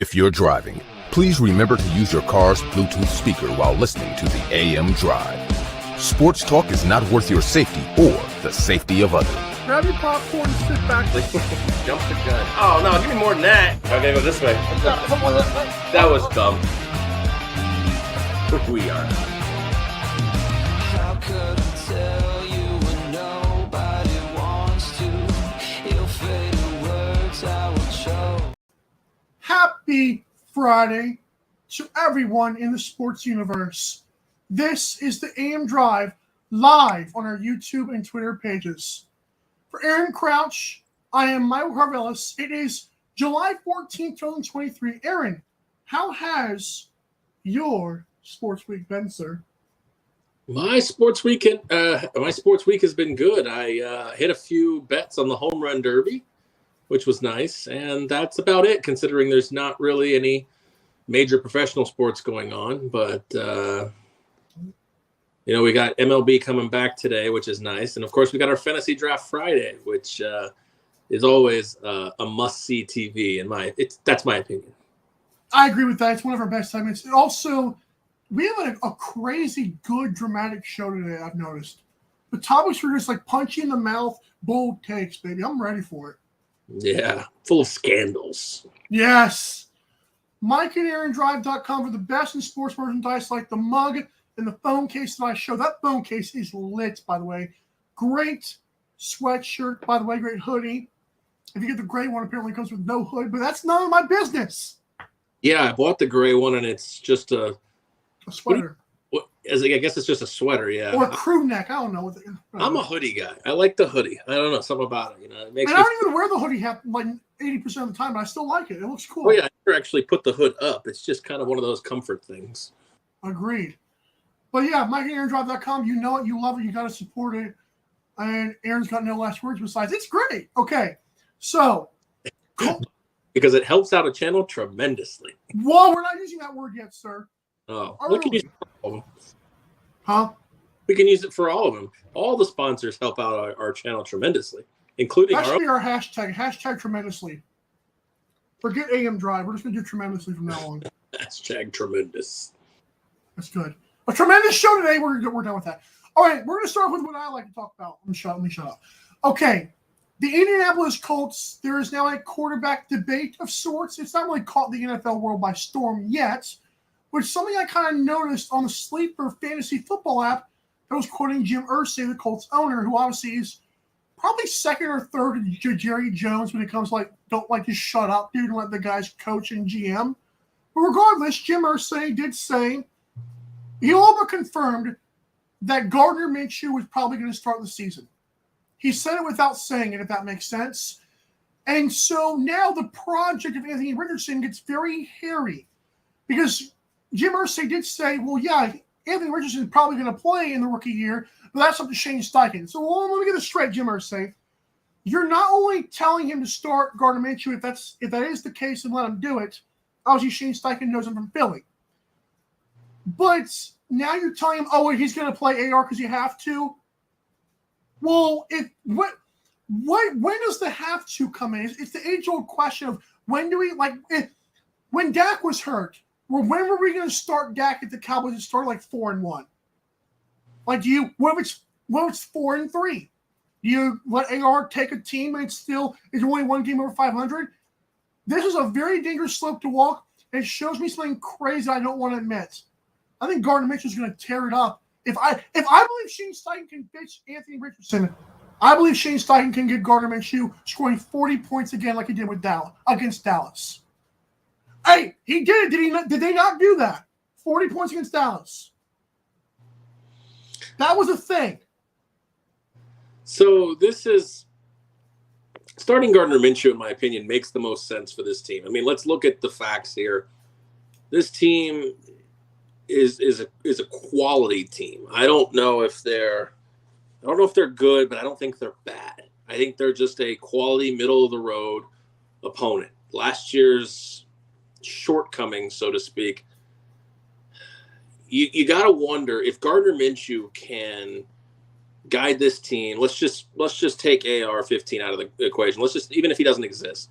If you're driving, please remember to use your car's Bluetooth speaker while listening to the AM Drive. Sports talk is not worth your safety or the safety of others. Grab your popcorn and sit back. Jump the gun. Oh, no, give me more than that. Okay, go this way. That was dumb. We are. How could I tell you when nobody wants to? Your favorite words I will show. Happy Friday to everyone in the sports universe. This is the AM Drive live on our YouTube and Twitter pages. For Aaron Crouch, I am Michael Carvelis. It is July 14th, 2023. Aaron, how has your sports week been, sir? My sports week has been good. I hit a few bets on the home run derby, which was nice, and that's about it, considering there's not really any major professional sports going on. But we got MLB coming back today, which is nice, and of course we got our fantasy draft Friday, which is always a must-see TV. That's my opinion. I agree with that. It's one of our best segments. And also, we have a crazy good dramatic show today, I've noticed. The topics are just like punchy in the mouth, bold takes, baby. I'm ready for it. Yeah, full of scandals. Yes. Mike and AaronDrive.com for the best in sports merchandise, like the mug and the phone case that I show. That phone case is lit, by the way. Great sweatshirt, by the way. Great hoodie. If you get the gray one, apparently it comes with no hood, but that's none of my business. Yeah, I bought the gray one, and it's just a sweater. I guess it's just a sweater, yeah. Or a crew neck. I don't know. I'm a hoodie guy. I like the hoodie. I don't know, something about it. It makes I don't even wear the hoodie hat like 80% of the time, but I still like it. It looks cool. Oh, yeah, I never actually put the hood up. It's just kind of one of those comfort things. Agreed. But yeah, MikeandAaronDrive.com, you know it, you love it, you got to support it. And Aaron's got no last words besides, it's great. Okay, so. Because it helps out a channel tremendously. Well, we're not using that word yet, sir. Oh, we can use it for all of them. Huh? We can use it for all of them. All the sponsors help out our channel tremendously, including that should be our hashtag tremendously. Forget AM Drive. We're just going to do tremendously from now on. Hashtag tremendous. That's good. A tremendous show today. We're done with that. All right, we're going to start with what I like to talk about. Let me shut up. Okay, the Indianapolis Colts, there is now a quarterback debate of sorts. It's not really caught the NFL world by storm yet, which is something I kind of noticed on the Sleeper fantasy football app that was quoting Jim Irsay, the Colts owner, who obviously is probably second or third to Jerry Jones when it comes to just shut up, dude, and let the guys coach and GM. But regardless, Jim Irsay did say he all but confirmed that Gardner Minshew was probably going to start the season. He said it without saying it, if that makes sense. And so now the project of Anthony Richardson gets very hairy because Jim Irsay did say, well, yeah, Anthony Richardson is probably going to play in the rookie year, but that's up to Shane Steichen. So let me get this straight, Jim Irsay. You're not only telling him to start Gardner Minshew if that is the case and let him do it. Obviously, Shane Steichen knows him from Philly. But now you're telling him, he's going to play AR because you have to. Well, when does the have to come in? It's the age-old question of when do we when Dak was hurt. Well, when were we going to start Dak if the Cowboys had started 4-1? What if it's 4-3? Do you let AR take a team and it's only one game over 500? This is a very dangerous slope to walk, and it shows me something crazy I don't want to admit. I think Gardner Minshew is going to tear it up. If I believe Shane Steichen can pitch Anthony Richardson, I believe Shane Steichen can get Gardner Minshew scoring 40 points again like he did with against Dallas. Hey, he did it. Did they not do that? 40 points against Dallas. That was a thing. So this is starting Gardner Minshew, in my opinion, makes the most sense for this team. I mean, let's look at the facts here. This team is a quality team. I don't know if they're good, but I don't think they're bad. I think they're just a quality middle of the road opponent. Last year's shortcomings, so to speak. You got to wonder if Gardner Minshew can guide this team. Let's just take AR-15 out of the equation. Even if he doesn't exist,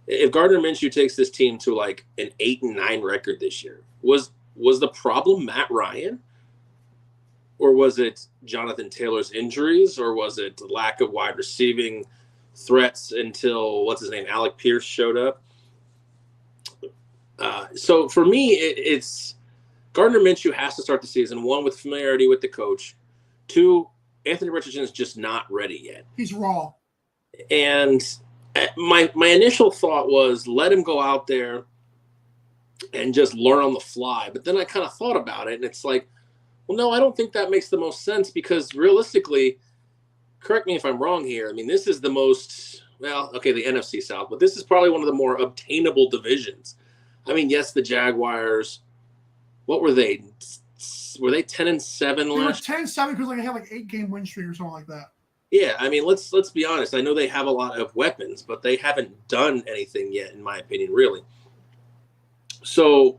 if Gardner Minshew takes this team to like an 8-9 record this year, was the problem Matt Ryan? Or was it Jonathan Taylor's injuries? Or was it lack of wide receiving threats until, what's his name, Alec Pierce showed up? So for me, it's Gardner Minshew has to start the season, one, with familiarity with the coach. Two, Anthony Richardson is just not ready yet. He's raw. And my initial thought was let him go out there and just learn on the fly. But then I kind of thought about it, and it's like, well, no, I don't think that makes the most sense because realistically, correct me if I'm wrong here. I mean, this is the most, well, okay, the NFC South, but this is probably one of the more obtainable divisions. I mean, yes, the Jaguars, what were they? Were they 10-7 They were last year? 10-7 because they had like 8-game win streak or something like that. Yeah, I mean, let's be honest. I know they have a lot of weapons, but they haven't done anything yet, in my opinion, really. So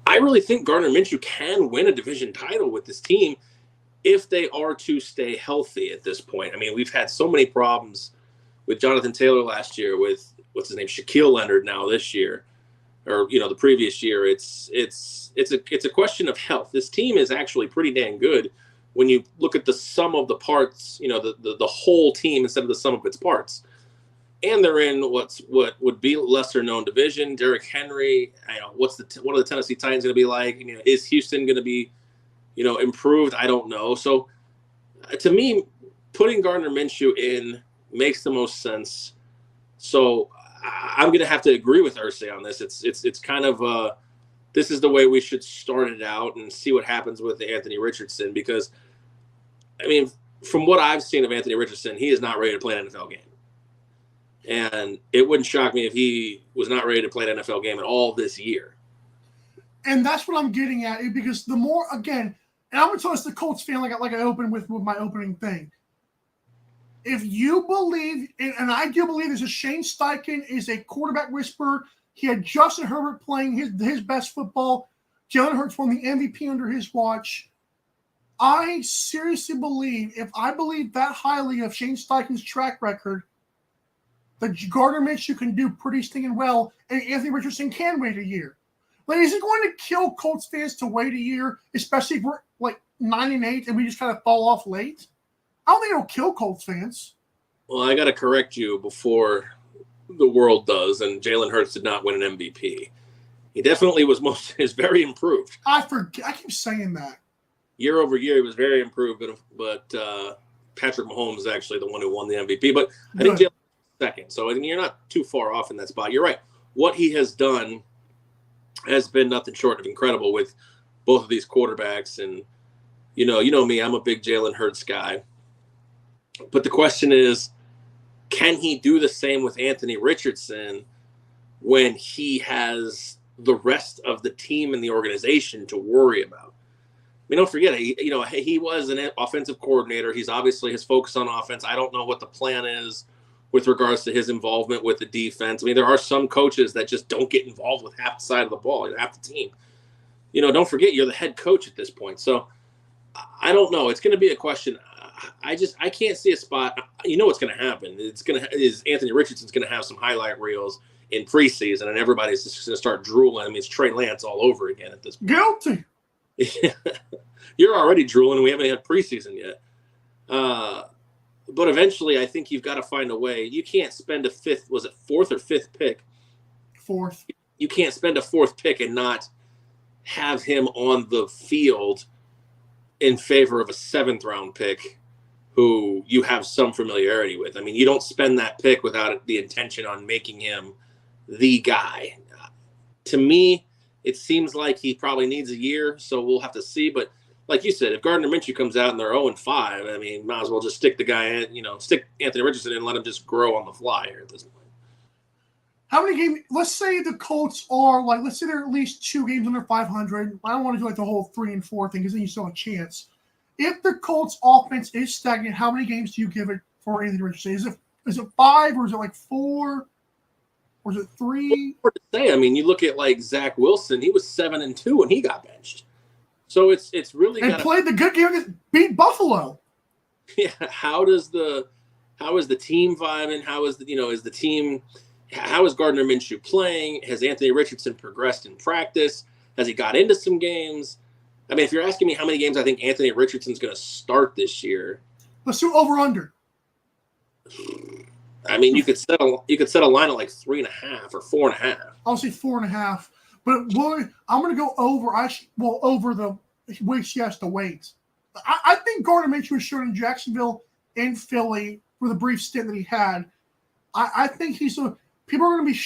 I really think Gardner Minshew can win a division title with this team if they are to stay healthy at this point. I mean, we've had so many problems with Jonathan Taylor last year, with what's his name, Shaquille Leonard now this year, or the previous year. It's a question of health. This team is actually pretty dang good when you look at the sum of the parts, the whole team instead of the sum of its parts. And they're in what would be lesser known division. Derrick Henry, what are the Tennessee Titans going to be like? Is Houston going to be, improved? I don't know. So to me, putting Gardner Minshew in makes the most sense. So I'm going to have to agree with Irsay on this. It's kind of this is the way we should start it out and see what happens with Anthony Richardson, because I mean, from what I've seen of Anthony Richardson, he is not ready to play an NFL game. And it wouldn't shock me if he was not ready to play an NFL game at all this year. And that's what I'm getting at, because the more, again, and I'm going to tell us the Colts fan like I opened with my opening thing. If you believe, and I do believe this, is Shane Steichen is a quarterback whisperer. He had Justin Herbert playing his best football. Jalen Hurts won the MVP under his watch. I seriously believe, if I believe that highly of Shane Steichen's track record, that Gardner Minshew can do pretty stinking well, and Anthony Richardson can wait a year. Like, is it going to kill Colts fans to wait a year, especially if we're like 9-8 and we just kind of fall off late? I don't think it'll kill Colts fans. Well, I got to correct you before the world does, and Jalen Hurts did not win an MVP. He definitely is very improved. I keep saying that. Year over year, he was very improved, but Patrick Mahomes is actually the one who won the MVP. But I think Jalen second. So you're not too far off in that spot. You're right. What he has done has been nothing short of incredible with both of these quarterbacks. And, you know me, I'm a big Jalen Hurts guy. But the question is, can he do the same with Anthony Richardson when he has the rest of the team and the organization to worry about? I mean, don't forget, he was an offensive coordinator. He's obviously his focus on offense. I don't know what the plan is with regards to his involvement with the defense. I mean, there are some coaches that just don't get involved with half the side of the ball, half the team. Don't forget, you're the head coach at this point. So I don't know. It's going to be a question. I can't see a spot. What's going to happen. Is Anthony Richardson's going to have some highlight reels in preseason, and everybody's just going to start drooling. I mean, it's Trey Lance all over again at this point. Guilty. You're already drooling, and we haven't had preseason yet. But eventually, I think you've got to find a way. You can't spend a fourth or fifth pick? Fourth. You can't spend a fourth pick and not have him on the field in favor of a seventh-round pick who you have some familiarity with. I mean, you don't spend that pick without the intention on making him the guy. To me, it seems like he probably needs a year, so we'll have to see. But like you said, if Gardner Minshew comes out and they're 0-5, I mean, might as well just stick the guy in, stick Anthony Richardson in and let him just grow on the fly here at this point. How many games? Let's say the Colts are let's say they're at least 2 games under 500. I don't want to do the whole 3-4 thing because then you still have a chance. If the Colts offense is stagnant, how many games do you give it for Anthony Richardson? Is it 5 or is it 4? Or is it 3? Hard to say. I mean, you look at Zach Wilson. He was 7-2 when he got benched. So it's really and played the good game against beat Buffalo. Yeah. How is the team vibing? How is is the team how is Gardner Minshew playing? Has Anthony Richardson progressed in practice? Has he got into some games? I mean, if you're asking me how many games I think Anthony Richardson's going to start this year, let's do over under. I mean, you could set a line at like 3.5 or 4.5. I'll say 4.5. But boy, I'm going to go over. Over the weeks he has to wait. I think Gardner Minshew was shown in Jacksonville and Philly for the brief stint that he had. I think people are going to be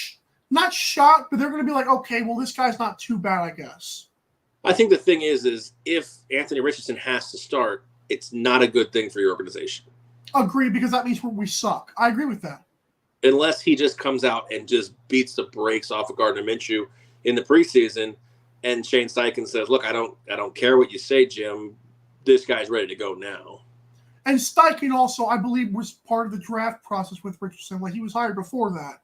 not shocked, but they're going to be like, okay, well, this guy's not too bad, I guess. I think the thing is if Anthony Richardson has to start, it's not a good thing for your organization. Agree, because that means we suck. I agree with that. Unless he just comes out and just beats the brakes off of Gardner Minshew in the preseason, and Shane Steichen says, "Look, I don't care what you say, Jim. This guy's ready to go now." And Steichen also, I believe, was part of the draft process with Richardson. Like, he was hired before that.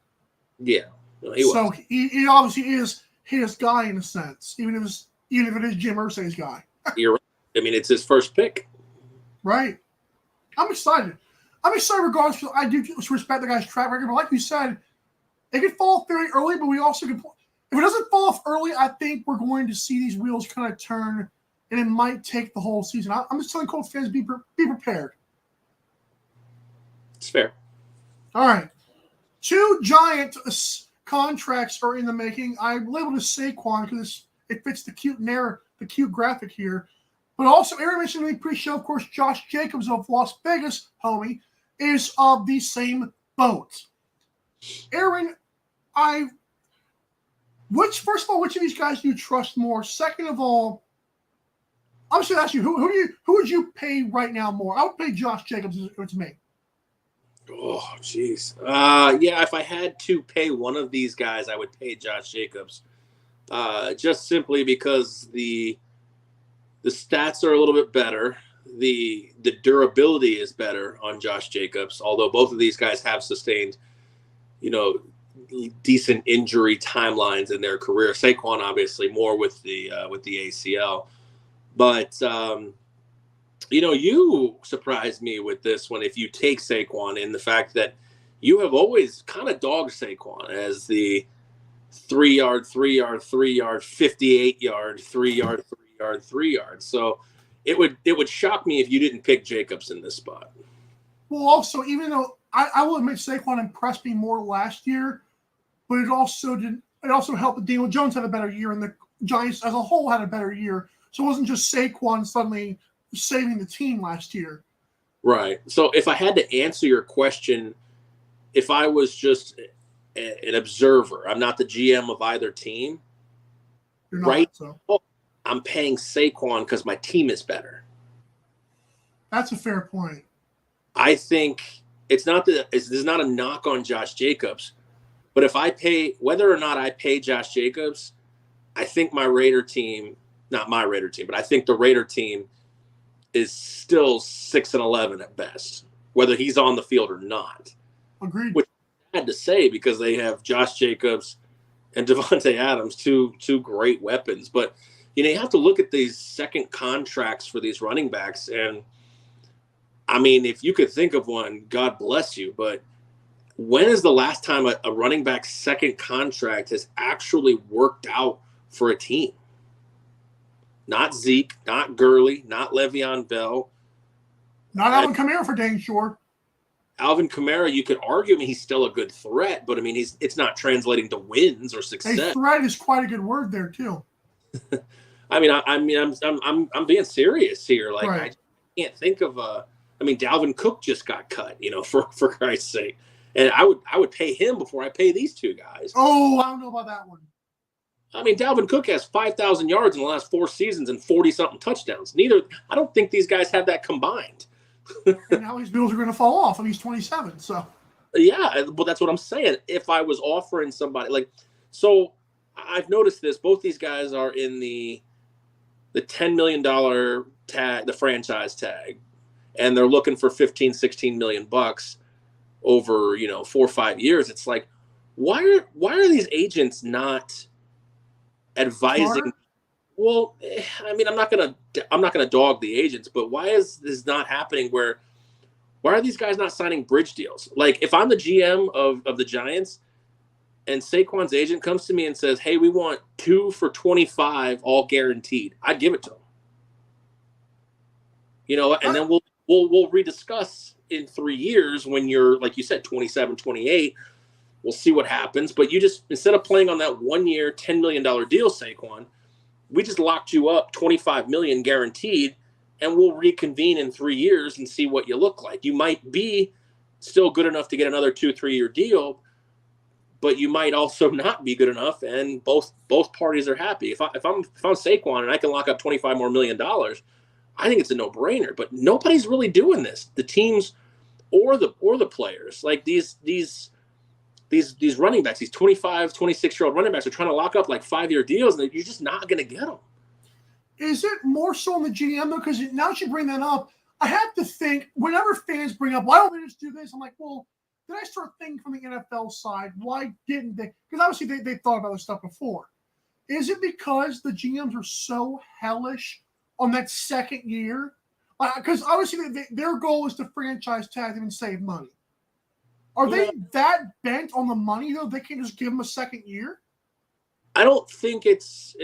Yeah, he was. So he obviously is his guy in a sense, even if it is Jim Irsay's guy. You're right. I mean, it's his first pick. Right. I'm excited. Regardless, because I do respect the guy's track record. But like you said, it could fall off very early, but we also could. If it doesn't fall off early, I think we're going to see these wheels kind of turn, and it might take the whole season. I'm just telling Colts fans, be prepared. It's fair. All right. 2 giant contracts are in the making. I labeled it Saquon because it fits the cute graphic here. But also, Aaron mentioned in the pre-show, of course, Josh Jacobs of Las Vegas, homie, is of the same boat. Aaron, first of all, which of these guys do you trust more? Second of all, I'm just going to ask you, who would you pay right now more? I would pay Josh Jacobs if it's me. Oh, jeez. Yeah, if I had to pay one of these guys, I would pay Josh Jacobs. Just simply because the stats are a little bit better. The durability is better on Josh Jacobs, although both of these guys have sustained, decent injury timelines in their career. Saquon obviously more with the ACL, but you surprised me with this one. If you take Saquon, in the fact that you have always kind of dogged Saquon as the 3-yard, 3-yard, 3-yard, 58-yard, 3-yard, 3-yard, 3-yard. So it would shock me if you didn't pick Jacobs in this spot. Well, also, even though I will admit Saquon impressed me more last year, but it also helped that Daniel Jones had a better year, and the Giants as a whole had a better year. So it wasn't just Saquon suddenly saving the team last year. Right. So if I had to answer your question, if I was just an observer, I'm not the GM of either team. You're not, right? So. I'm paying Saquon because my team is better. That's a fair point. I think it's not a knock on Josh Jacobs, but if I pay, whether or not I pay Josh Jacobs, I think my Raider team, not my Raider team, but I think the Raider team is still 6-11 at best, whether he's on the field or not. Agreed. Which I had to say because they have Josh Jacobs and Devontae Adams, two great weapons. But you have to look at these second contracts for these running backs, and I mean, if you could think of one, God bless you. But when is the last time a running back's second contract has actually worked out for a team? Not Zeke, not Gurley, not Le'Veon Bell. Not Alvin Kamara for dang sure. Alvin Kamara, you could argue, he's still a good threat, but it's not translating to wins or success. A threat is quite a good word there too. I'm being serious here. Like, right. I can't think of Dalvin Cook just got cut, for Christ's sake. And I would pay him before I pay these two guys. Oh, I don't know about that one. Dalvin Cook has 5,000 yards in the last 4 seasons and 40-something touchdowns. I don't think these guys have that combined. And now his bills are going to fall off, and he's 27. So. Yeah, well, that's what I'm saying. If I was offering somebody so I've noticed this. Both these guys are in the $10 million tag, the franchise tag, and they're looking for $15-16 million over 4 or 5 years. It's like, why are these agents not advising? Smart? Well, I'm not gonna dog the agents, but why is this not happening? Why are these guys not signing bridge deals? Like, if I'm the GM of the Giants, and Saquon's agent comes to me and says, "Hey, we want 2 for 25, all guaranteed," I'd give it to him. And then we'll rediscuss in 3 years when you're, like you said, 27, 28. We'll see what happens. But you just, instead of playing on that 1 year, $10 million deal, Saquon, we just locked you up $25 million guaranteed, and we'll reconvene in 3 years and see what you look like. You might be still good enough to get another 2-3 year deal, but you might also not be good enough, and both parties are happy. If I'm Saquon and I can lock up $25 more million, I think it's a no-brainer. But nobody's really doing this. The teams or the players, like these running backs, these 25, 26-year-old running backs are trying to lock up like 5-year deals, and you're just not going to get them. Is it more so on the GM though? Because now that you bring that up, I have to think whenever fans bring up, why don't they just do this? I'm like, well, then I start thinking from the NFL side, why didn't they? Because obviously they thought about this stuff before. Is it because the GMs are so hellish on that second year? Because obviously their goal is to franchise tag them and save money. Are they that bent on the money though? They can't just give them a second year? I don't think it's.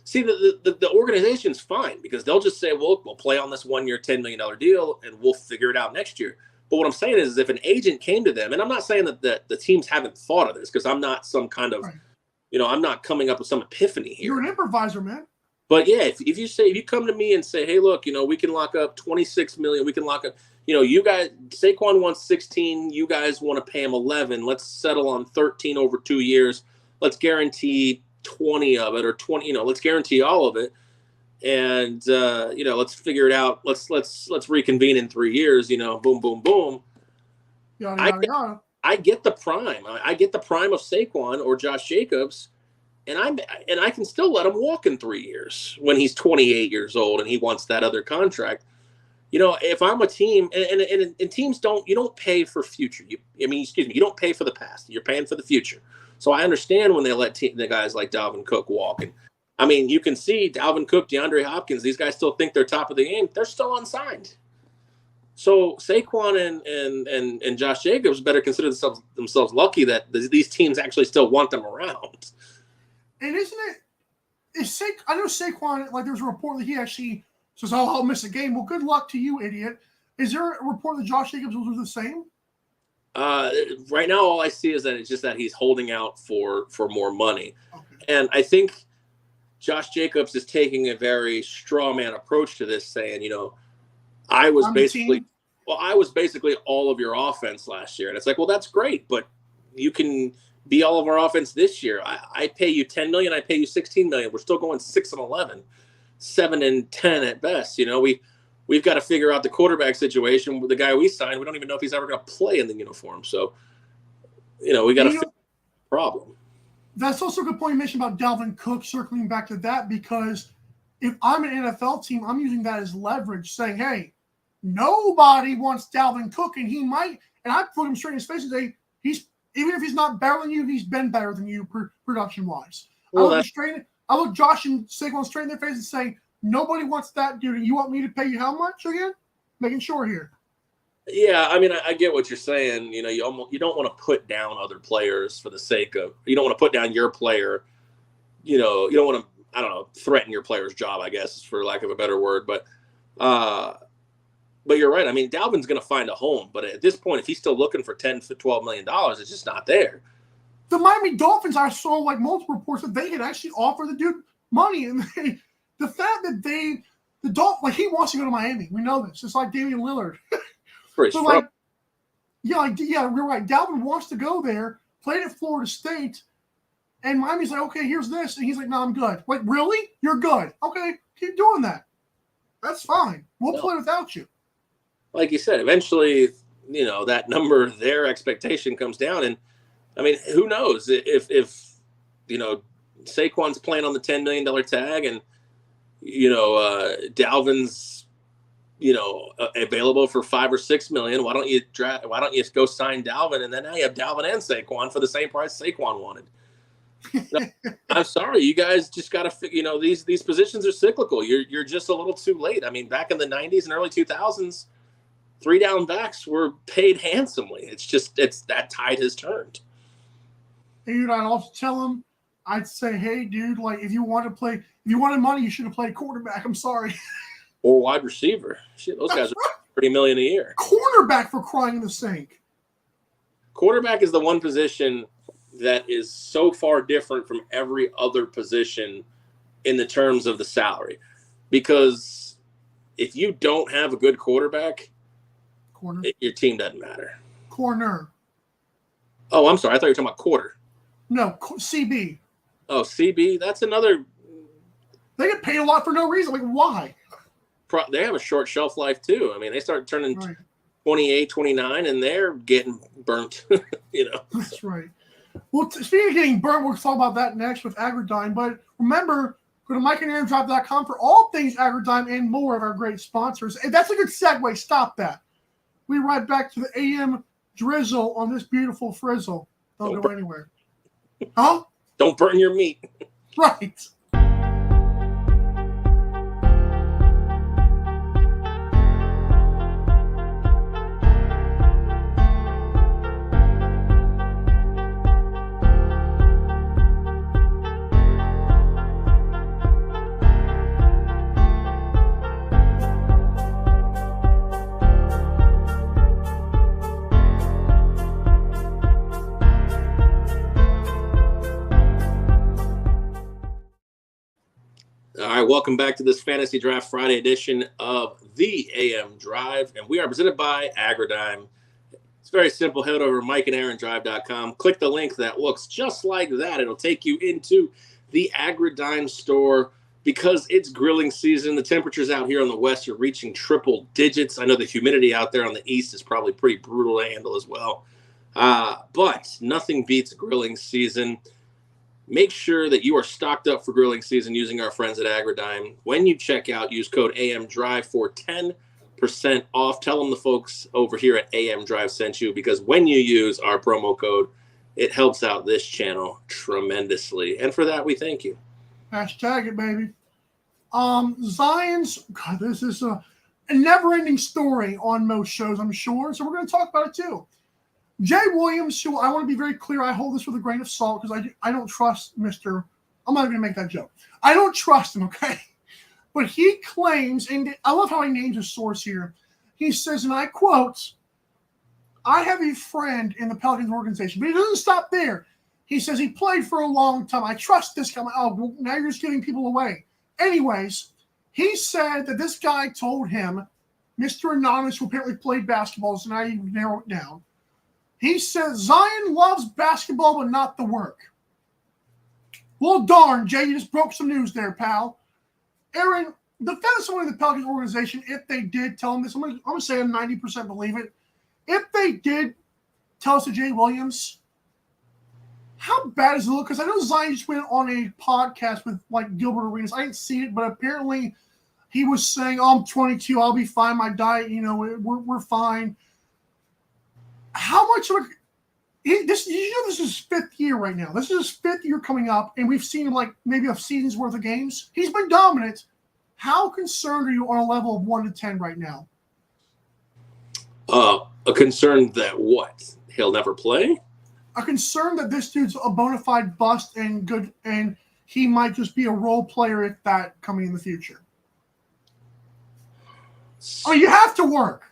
See, the organization's fine because they'll just say, well, we'll play on this 1 year, $10 million deal, and we'll figure it out next year. But what I'm saying is if an agent came to them, and I'm not saying that the teams haven't thought of this because I'm not some kind of, I'm not coming up with some epiphany here. You're an improviser, man. But yeah, if you come to me and say, hey, look, we can lock up $26 million, we can lock up, you guys, Saquon wants 16, you guys want to pay him 11. Let's settle on 13 over 2 years. Let's guarantee 20 of it or 20, let's guarantee all of it. And, let's figure it out. Let's reconvene in 3 years, boom, boom, boom. I get the prime. I get the prime of Saquon or Josh Jacobs, and I can still let him walk in 3 years when he's 28 years old and he wants that other contract. If I'm a team and teams you don't pay for future. You don't pay for the past. You're paying for the future. So I understand when they let the guys like Dalvin Cook walk. And you can see Dalvin Cook, DeAndre Hopkins, these guys still think they're top of the game. They're still unsigned. So Saquon and Josh Jacobs better consider themselves lucky that these teams actually still want them around. And isn't it? I know Saquon, like there's a report that he actually says, "Oh, I'll miss a game." Well, good luck to you, idiot. Is there a report that Josh Jacobs will do the same? Right now, all I see is that it's just that he's holding out for more money. Okay. And I think Josh Jacobs is taking a very straw man approach to this, saying, I was basically all of your offense last year. And it's like, well, that's great, but you can be all of our offense this year. I pay you $10 million, I pay you $16 million. We're still going 6-11, 7-10 at best. We've got to figure out the quarterback situation with the guy we signed. We don't even know if he's ever going to play in the uniform. So, we got to figure out the problem. That's also a good point you mentioned about Dalvin Cook, circling back to that, because if I'm an NFL team, I'm using that as leverage, saying, hey, nobody wants Dalvin Cook, and he might, and I put him straight in his face and say, even if he's not better than you, he's been better than you production-wise. Well, I look Josh and Saquon straight in their face and say, nobody wants that dude. You want me to pay you how much again? Making sure here. Yeah, I get what you're saying. You don't want to put down other players for the sake of. You don't want to put down your player. You don't want to. Threaten your player's job, I guess, for lack of a better word. But you're right. Dalvin's going to find a home. But at this point, if he's still looking for $10 to $12 million, it's just not there. The Miami Dolphins, I saw multiple reports that they had actually offered the dude money, and the fact that the Dolphins, he wants to go to Miami. We know this. It's like Damian Lillard. So yeah, we're right. Dalvin wants to go there, played at Florida State, and Miami's like, okay, here's this. And he's like, no, I'm good. Like, really? You're good. Okay, keep doing that. That's fine. We'll play without you. Like you said, eventually, that number, their expectation comes down. And, who knows if Saquon's playing on the $10 million tag and, Dalvin's, available for $5 or $6 million. Why don't you go sign Dalvin, and then now you have Dalvin and Saquon for the same price Saquon wanted? I'm sorry, you guys just got to these positions are cyclical. You're just a little too late. Back in the 90s and early 2000s, 3 down backs were paid handsomely. It's that tide has turned. And I'd also tell him, I'd say, hey, dude, like if you wanted money, you should have played quarterback. I'm sorry. Or wide receiver. Shit, those guys are $30 million a year. Quarterback, for crying in the sink. Quarterback is the one position that is so far different from every other position in the terms of the salary. Because if you don't have a good quarterback, your team doesn't matter. Corner. Oh, I'm sorry. I thought you were talking about quarter. No, CB. Oh, CB? That's another. They get paid a lot for no reason. Like, why? They have a short shelf life, too. I mean, they start turning 28, 29, and they're getting burnt, That's right. Well, speaking of getting burnt, we'll talk about that next with Agridyne. But remember, go to MikeandAaronDrive.com for all things Agridyne and more of our great sponsors. And that's a good segue. Stop that. We ride back to the AM drizzle on this beautiful frizzle. Don't go anywhere. Huh? Don't burn your meat. Right. All right, welcome back to this Fantasy Draft Friday edition of the AM Drive, and we are presented by Agridyne. It's very simple. Head over to MikeandAaronDrive.com. Click the link that looks just like that. It'll take you into the Agridyne store because it's grilling season. The temperatures out here on the west are reaching triple digits. I know the humidity out there on the east is probably pretty brutal to handle as well. But nothing beats grilling season. Make sure that you are stocked up for grilling season using our friends at Agridyne. When you check out, use code AMDRIVE for 10% off. Tell them the folks over here at AM Drive sent you, because when you use our promo code, it helps out this channel tremendously. And for that, we thank you. Hashtag it, baby. Zion's, God, this is a never-ending story on most shows, I'm sure. So we're going to talk about it too. Jay Williams, who I want to be very clear, I hold this with a grain of salt because I don't trust Mr. I'm not even going to make that joke. I don't trust him, okay? But he claims, and I love how he names his source here. He says, and I quote, I have a friend in the Pelicans organization, but he doesn't stop there. He says he played for a long time. I trust this guy. Oh, well, now you're just giving people away. Anyways, he said that this guy told him, Mr. Anonymous, who apparently played basketball, so now you narrow it down. He says Zion loves basketball, but not the work. Well, darn, Jay, you just broke some news there, pal. Aaron, defend someone in the Pelicans organization, if they did tell him this, I'm going to say I 90% believe it. If they did tell us to Jay Williams, how bad is it look? Because I know Zion just went on a podcast with like Gilbert Arenas. I didn't see it, but apparently he was saying, oh, I'm 22, I'll be fine. My diet, we're fine. How much of this is his fifth year right now. This is his fifth year coming up, and we've seen him like maybe a season's worth of games. He's been dominant. How concerned are you on a level of 1 to 10 right now? A concern that what? He'll never play? A concern that this dude's a bona fide bust and good, and he might just be a role player at that coming in the future. Oh, you have to work.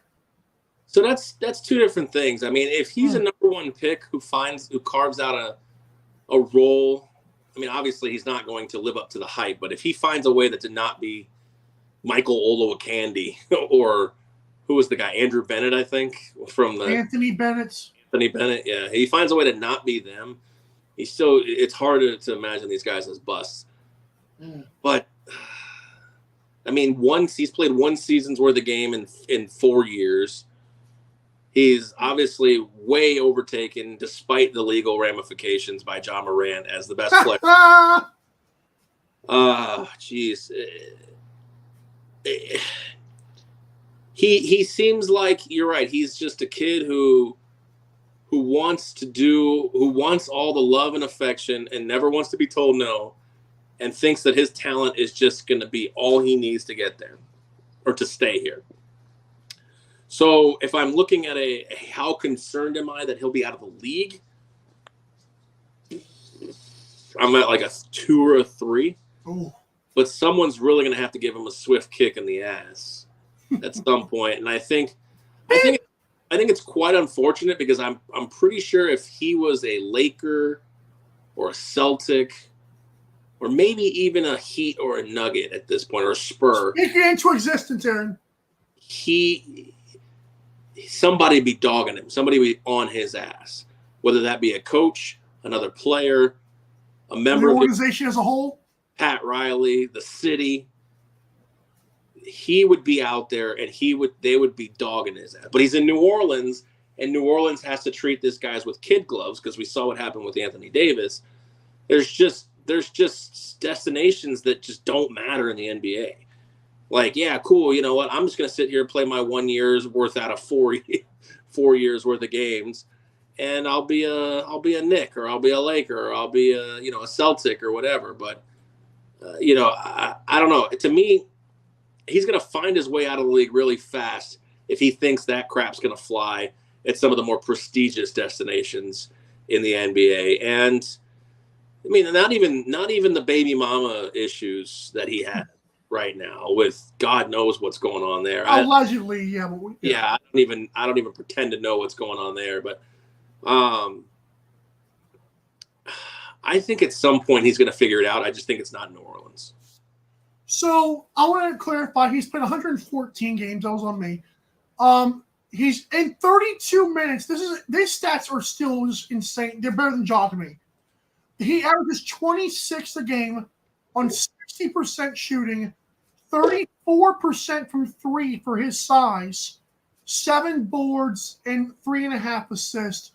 So that's two different things. I mean, if he's a number one pick who carves out a role, I mean, obviously he's not going to live up to the hype, but if he finds a way that to not be Michael Olowokandi or who was the guy, Andrew Bennett, I think, from the Anthony Bennett, yeah. He finds a way to not be them. It's harder to imagine these guys as busts. But I mean, he's played one season's worth of game in 4 years. He's obviously way overtaken, despite the legal ramifications, by John Morant as the best player. Jeez. He seems like, you're right, he's just a kid who wants all the love and affection and never wants to be told no, and thinks that his talent is just going to be all he needs to get there or to stay here. So if I'm looking at how concerned am I that he'll be out of the league? I'm at like a 2 or a 3. Ooh. But someone's really going to have to give him a swift kick in the ass at some point. And I think it's quite unfortunate because I'm pretty sure if he was a Laker or a Celtic or maybe even a Heat or a Nugget at this point or a Spur, Speak it into existence, Aaron. Somebody be dogging him. Somebody be on his ass, whether that be a coach, another player, a member the of the organization as a whole. Pat Riley, the city. He would be out there and they would be dogging his ass. But he's in New Orleans, and New Orleans has to treat this guys with kid gloves because we saw what happened with Anthony Davis. There's just destinations that just don't matter in the NBA. Like, yeah, cool. You know what? I'm just going to sit here and play my 1 year's worth out of 4 years worth of games. And I'll be a Knick, or I'll be a Laker, or I'll be a Celtic or whatever. But, I don't know. To me, he's going to find his way out of the league really fast if he thinks that crap's going to fly at some of the more prestigious destinations in the NBA. And I mean, not even the baby mama issues that he had right now with God knows what's going on there. Allegedly, yeah. Yeah, I don't even pretend to know what's going on there, but I think at some point he's going to figure it out. I just think it's not New Orleans. So I want to clarify. He's played 114 games. That was on me. He's in 32 minutes. These stats are still just insane. They're better than Jaw to me. He averages 26 a game on 60% shooting, 34% from 3 for his size, 7 boards, and 3.5 assists.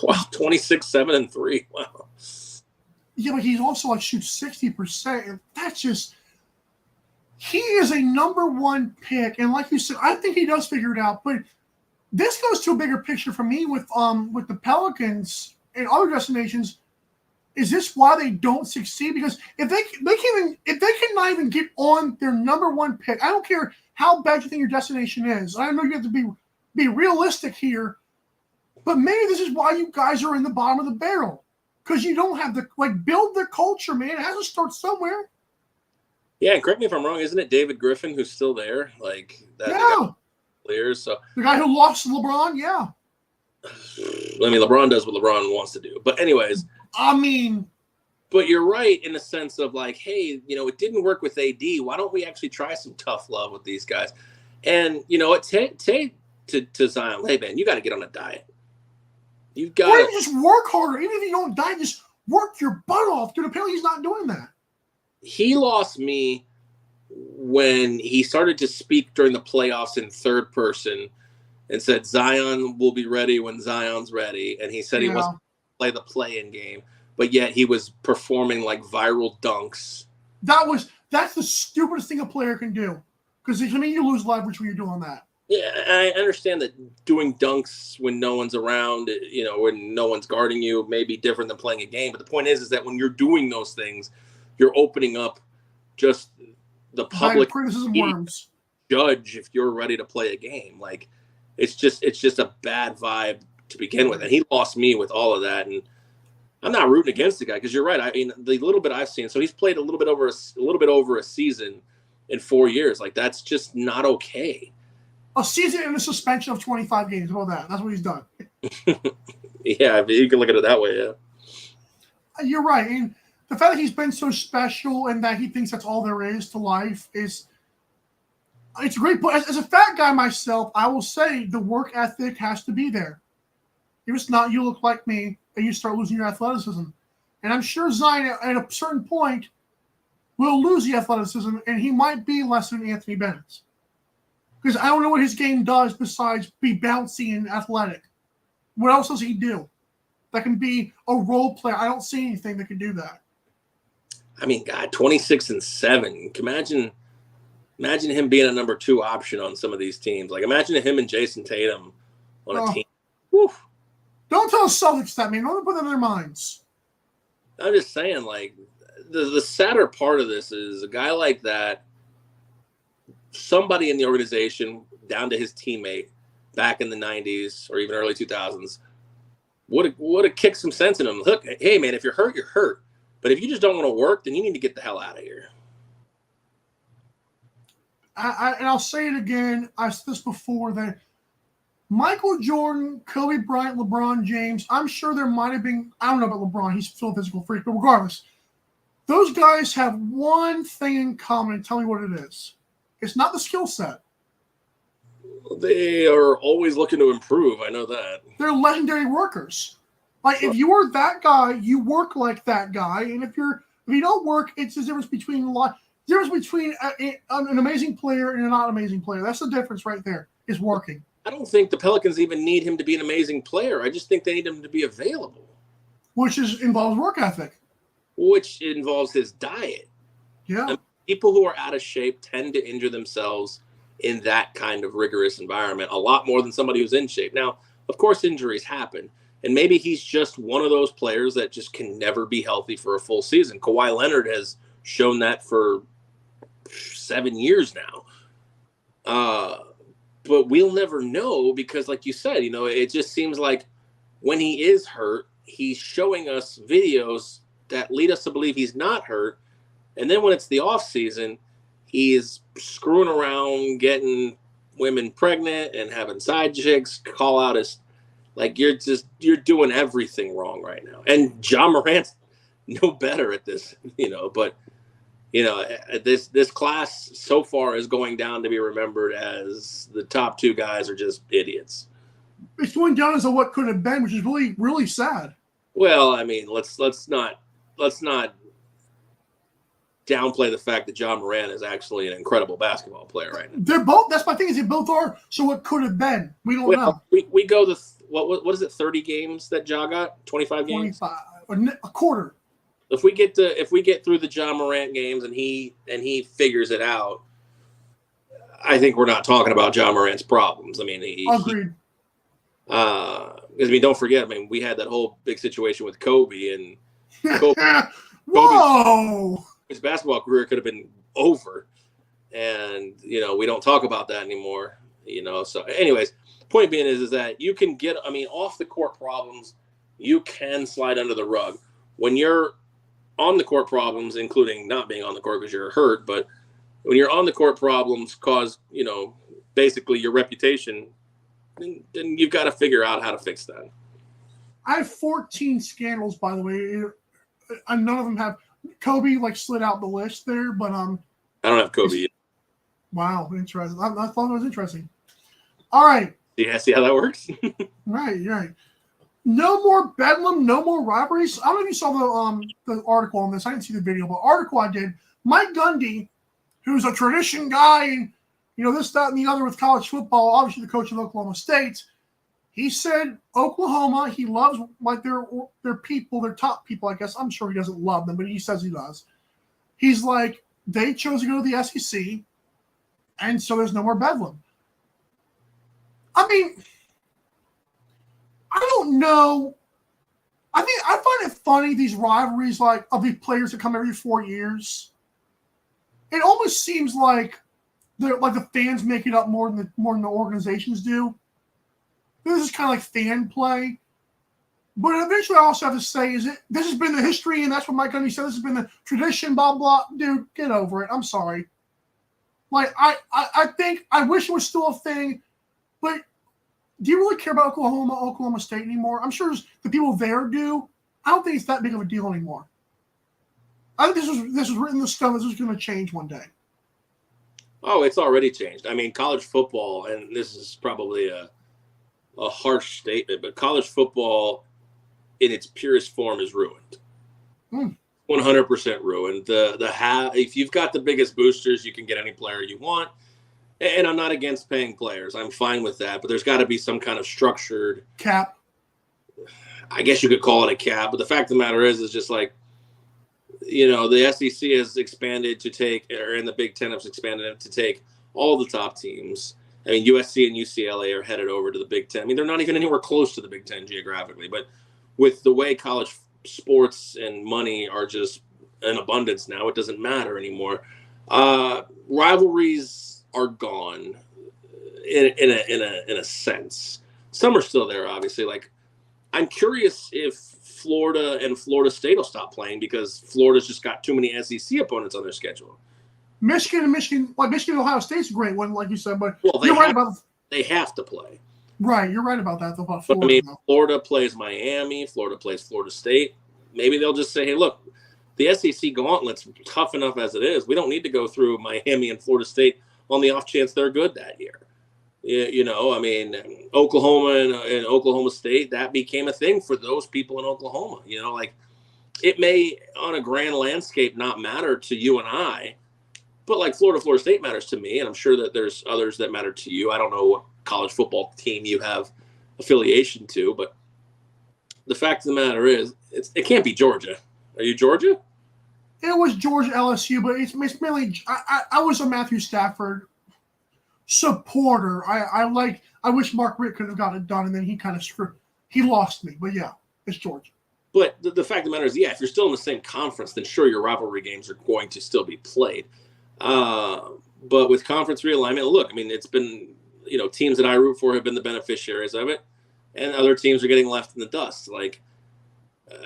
Wow, 26, 7, and 3. Wow. Yeah, but he also shoots 60%. And that's just he is a number 1 pick. And like you said, I think he does figure it out. But this goes to a bigger picture for me with the Pelicans and other destinations. Is this why they don't succeed? Because if they cannot even get on their number 1 pick, I don't care how bad you think your destination is. I know you have to be realistic here, but maybe this is why you guys are in the bottom of the barrel, because you don't have build the culture, man. It has to start somewhere. Yeah, and correct me if I'm wrong. Isn't it David Griffin who's still there? Like that. Yeah. Players. So the guy who lost to LeBron. Yeah. I mean, LeBron does what LeBron wants to do, but anyways. But you're right in the sense of like, hey, it didn't work with AD. Why don't we actually try some tough love with these guys? And take to Zion, hey man, you got to get on a diet. You got to just work harder. Even if you don't diet, just work your butt off. Dude, apparently he's not doing that. He lost me when he started to speak during the playoffs in third person and said Zion will be ready when Zion's ready, and he said he wasn't play the play-in game, but yet he was performing like viral dunks. That's the stupidest thing a player can do, because you lose leverage when you're doing that. Yeah, I understand that doing dunks when no one's around, when no one's guarding you, may be different than playing a game. But the point is that when you're doing those things, you're opening up just the public criticism worms. Judge if you're ready to play a game. Like it's just a bad vibe to begin with, and he lost me with all of that. And I'm not rooting against the guy because you're right. I mean, the little bit I've seen, so he's played a little bit over a season in 4 years. Like that's just not okay. A season and a suspension of 25 games. How about that? That's what he's done. Yeah, you can look at it that way. Yeah, you're right. And the fact that he's been so special and that he thinks that's all there is to life it's great. But as a fat guy myself, I will say the work ethic has to be there. If it's not, you look like me, and you start losing your athleticism. And I'm sure Zion, at a certain point, will lose the athleticism, and he might be less than Anthony Bennett. Because I don't know what his game does besides be bouncy and athletic. What else does he do that can be a role player? I don't see anything that can do that. I mean, God, 26 and 7. Imagine him being a number 2 option on some of these teams. Like, imagine him and Jason Tatum on a team. Whew. Don't tell the Celtics that, man. Don't put that in their minds. I'm just saying, like, the sadder part of this is a guy like that, somebody in the organization, down to his teammate back in the 90s or even early 2000s, would have kicked some sense in him. Look, hey, man, if you're hurt, you're hurt. But if you just don't want to work, then you need to get the hell out of here. And I'll say it again. I said this before that Michael Jordan, Kobe Bryant, LeBron James, I'm sure there might have been, I don't know about LeBron, he's still a physical freak, but regardless, those guys have one thing in common, and tell me what it is. It's not the skill set. They are always looking to improve. I know that. They're legendary workers. Like, if you are that guy, you work like that guy. And if you don't work, it's the difference between an amazing player and a not amazing player. That's the difference right there, is working. I don't think the Pelicans even need him to be an amazing player. I just think they need him to be available. Which involves work ethic. Which involves his diet. Yeah. And people who are out of shape tend to injure themselves in that kind of rigorous environment a lot more than somebody who's in shape. Now, of course, injuries happen. And maybe he's just one of those players that just can never be healthy for a full season. Kawhi Leonard has shown that for 7 years now. But we'll never know because, like you said, it just seems like when he is hurt, he's showing us videos that lead us to believe he's not hurt. And then when it's the off season, he's screwing around, getting women pregnant and having side chicks call out his, like, you're doing everything wrong right now. And John Morant's no better at this, but this class so far is going down to be remembered as the top two guys are just idiots. It's going down as what could have been, which is really, really sad. Well, I mean, let's not downplay the fact that John Morant is actually an incredible basketball player right now. They're both. That's my thing. Is they both are. So what could have been? We don't know. We go to what is it? 30 games that Ja got? 25 games. 25, a quarter. If we get through the John Morant games and he figures it out, I think we're not talking about John Morant's problems. I mean, agreed. Because don't forget. I mean, we had that whole big situation with Kobe and Whoa. His basketball career could have been over, and we don't talk about that anymore. So anyways, point being is that you can get, off the court problems, you can slide under the rug. When you're on the court problems, including not being on the court because you're hurt, but when you're on the court problems cause, basically your reputation, then you've got to figure out how to fix that. I have 14 scandals, by the way. None of them have Kobe slid out the list there, but I don't have Kobe yet. Wow, interesting. I thought it was interesting. All right. Yeah, see how that works? Right. No more Bedlam, no more rivalries. I don't know if you saw the article on this. I didn't see the video, but article I did. Mike Gundy, who's a tradition guy and this, that, and the other with college football, obviously the coach of Oklahoma State. He said Oklahoma, he loves their people, their top people, I guess. I'm sure he doesn't love them, but he says he does. He's like, they chose to go to the SEC, and so there's no more Bedlam. I mean, I don't know. I find it funny, these rivalries of these players that come every 4 years. It almost seems like the fans make it up more than the organizations do. This is kind of like fan play. But eventually I also have to say, this has been the history, and that's what Mike Gundy said, this has been the tradition, blah, blah. Dude, get over it. I'm sorry. I think, I wish it was still a thing, but do you really care about Oklahoma State anymore? I'm sure the people there do. I don't think it's that big of a deal anymore. I think this was written in the stone. This was going to change one day. Oh, it's already changed. I mean, college football, and this is probably a harsh statement, but college football in its purest form is ruined. 100% ruined. If you've got the biggest boosters, you can get any player you want. And I'm not against paying players. I'm fine with that. But there's got to be some kind of structured cap. I guess you could call it a cap. But the fact of the matter is just like, the SEC has expanded to take, or in the Big Ten has expanded to take all the top teams. I mean, USC and UCLA are headed over to the Big Ten. I mean, they're not even anywhere close to the Big Ten geographically. But with the way college sports and money are just in abundance now, it doesn't matter anymore. Rivalries are gone in a sense. Some are still there, obviously. Like I'm curious if Florida and Florida State will stop playing because Florida's just got too many SEC opponents on their schedule. Michigan and Ohio State's a great one, like you said, but Well, you're right about they have to play. Right, you're right about that. Though, about But Florida, I mean, though. Florida plays Miami. Florida plays Florida State. Maybe they'll just say, hey, look, the SEC gauntlet's tough enough as it is. We don't need to go through Miami and Florida State on the off chance they're good that year. You know, I mean, Oklahoma and Oklahoma State, that became a thing for those people in Oklahoma. You know, like it may on a grand landscape not matter to you and I, but like Florida State matters to me. And I'm sure that there's others that matter to you. I don't know what college football team you have affiliation to, but the fact of the matter is it can't be Georgia. Are you Georgia? It was Georgia LSU, but it's mainly I was a Matthew Stafford supporter. I wish Mark Richt could have got it done, and then he lost me. But yeah, it's Georgia. But the fact of the matter is, yeah, if you're still in the same conference, then sure, your rivalry games are going to still be played. But with conference realignment, look, I mean, it's been, you know, teams that I root for have been the beneficiaries of it, and other teams are getting left in the dust. Like,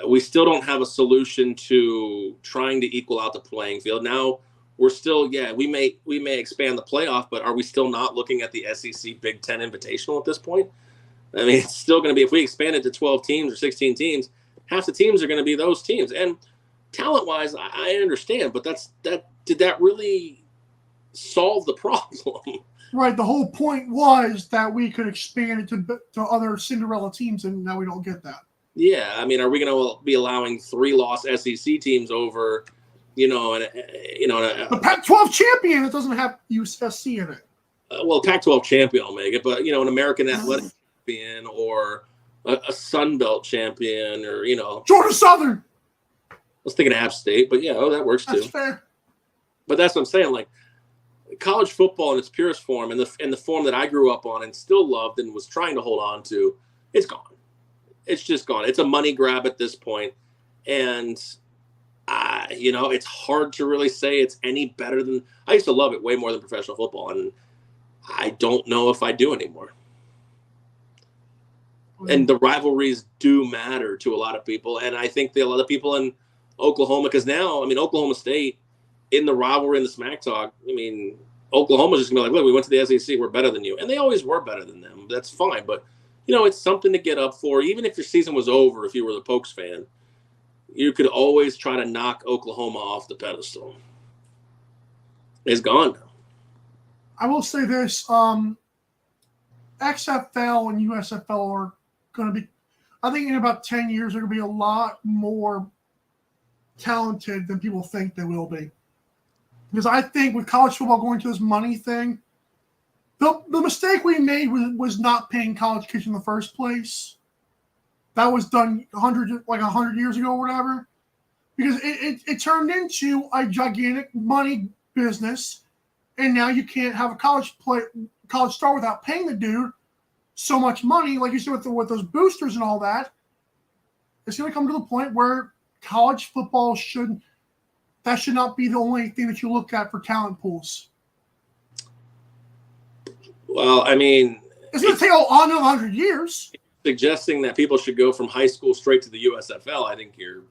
we still don't have a solution to trying to equal out the playing field. Now, we're still, we may expand the playoff, but are we still not looking at the SEC Big Ten Invitational at this point? I mean, it's still going to be, if we expand it to 12 teams or 16 teams, half the teams are going to be those teams. And talent-wise, I understand, but did that really solve the problem? Right. The whole point was that we could expand it to other Cinderella teams, and now we don't get that. Yeah, I mean, are we going to be allowing 3-loss SEC teams over, the Pac-12 champion that doesn't have USC in it? Well, Pac-12 champion will make it, but an American athletic champion or a Sun Belt champion, or Georgia Southern. I was thinking App State, but that works too. That's fair. But that's what I'm saying. Like college football in its purest form, and the form that I grew up on and still loved and was trying to hold on to, it's gone. It's just gone. It's a money grab at this point. And, it's hard to really say it's any better than – I used to love it way more than professional football, and I don't know if I do anymore. And the rivalries do matter to a lot of people. And I think a lot of people in Oklahoma – because now, I mean, Oklahoma State, in the rivalry and the smack talk, I mean, Oklahoma's just going to be like, look, we went to the SEC, we're better than you. And they always were better than them. That's fine. But – it's something to get up for. Even if your season was over, if you were the Pokes fan, you could always try to knock Oklahoma off the pedestal. It's gone now. I will say this. XFL and USFL are going to be, I think in about 10 years, they're going to be a lot more talented than people think they will be. Because I think with college football going to this money thing, the mistake we made was not paying college kids in the first place. That was done 100 years ago or whatever. Because it turned into a gigantic money business, and now you can't have a college star without paying the dude so much money. Like you said, with those boosters and all that, it's going to come to the point where college football should not be the only thing that you look at for talent pools. Well, I mean, it's going to take another 100 years. Suggesting that people should go from high school straight to the USFL, I think you're.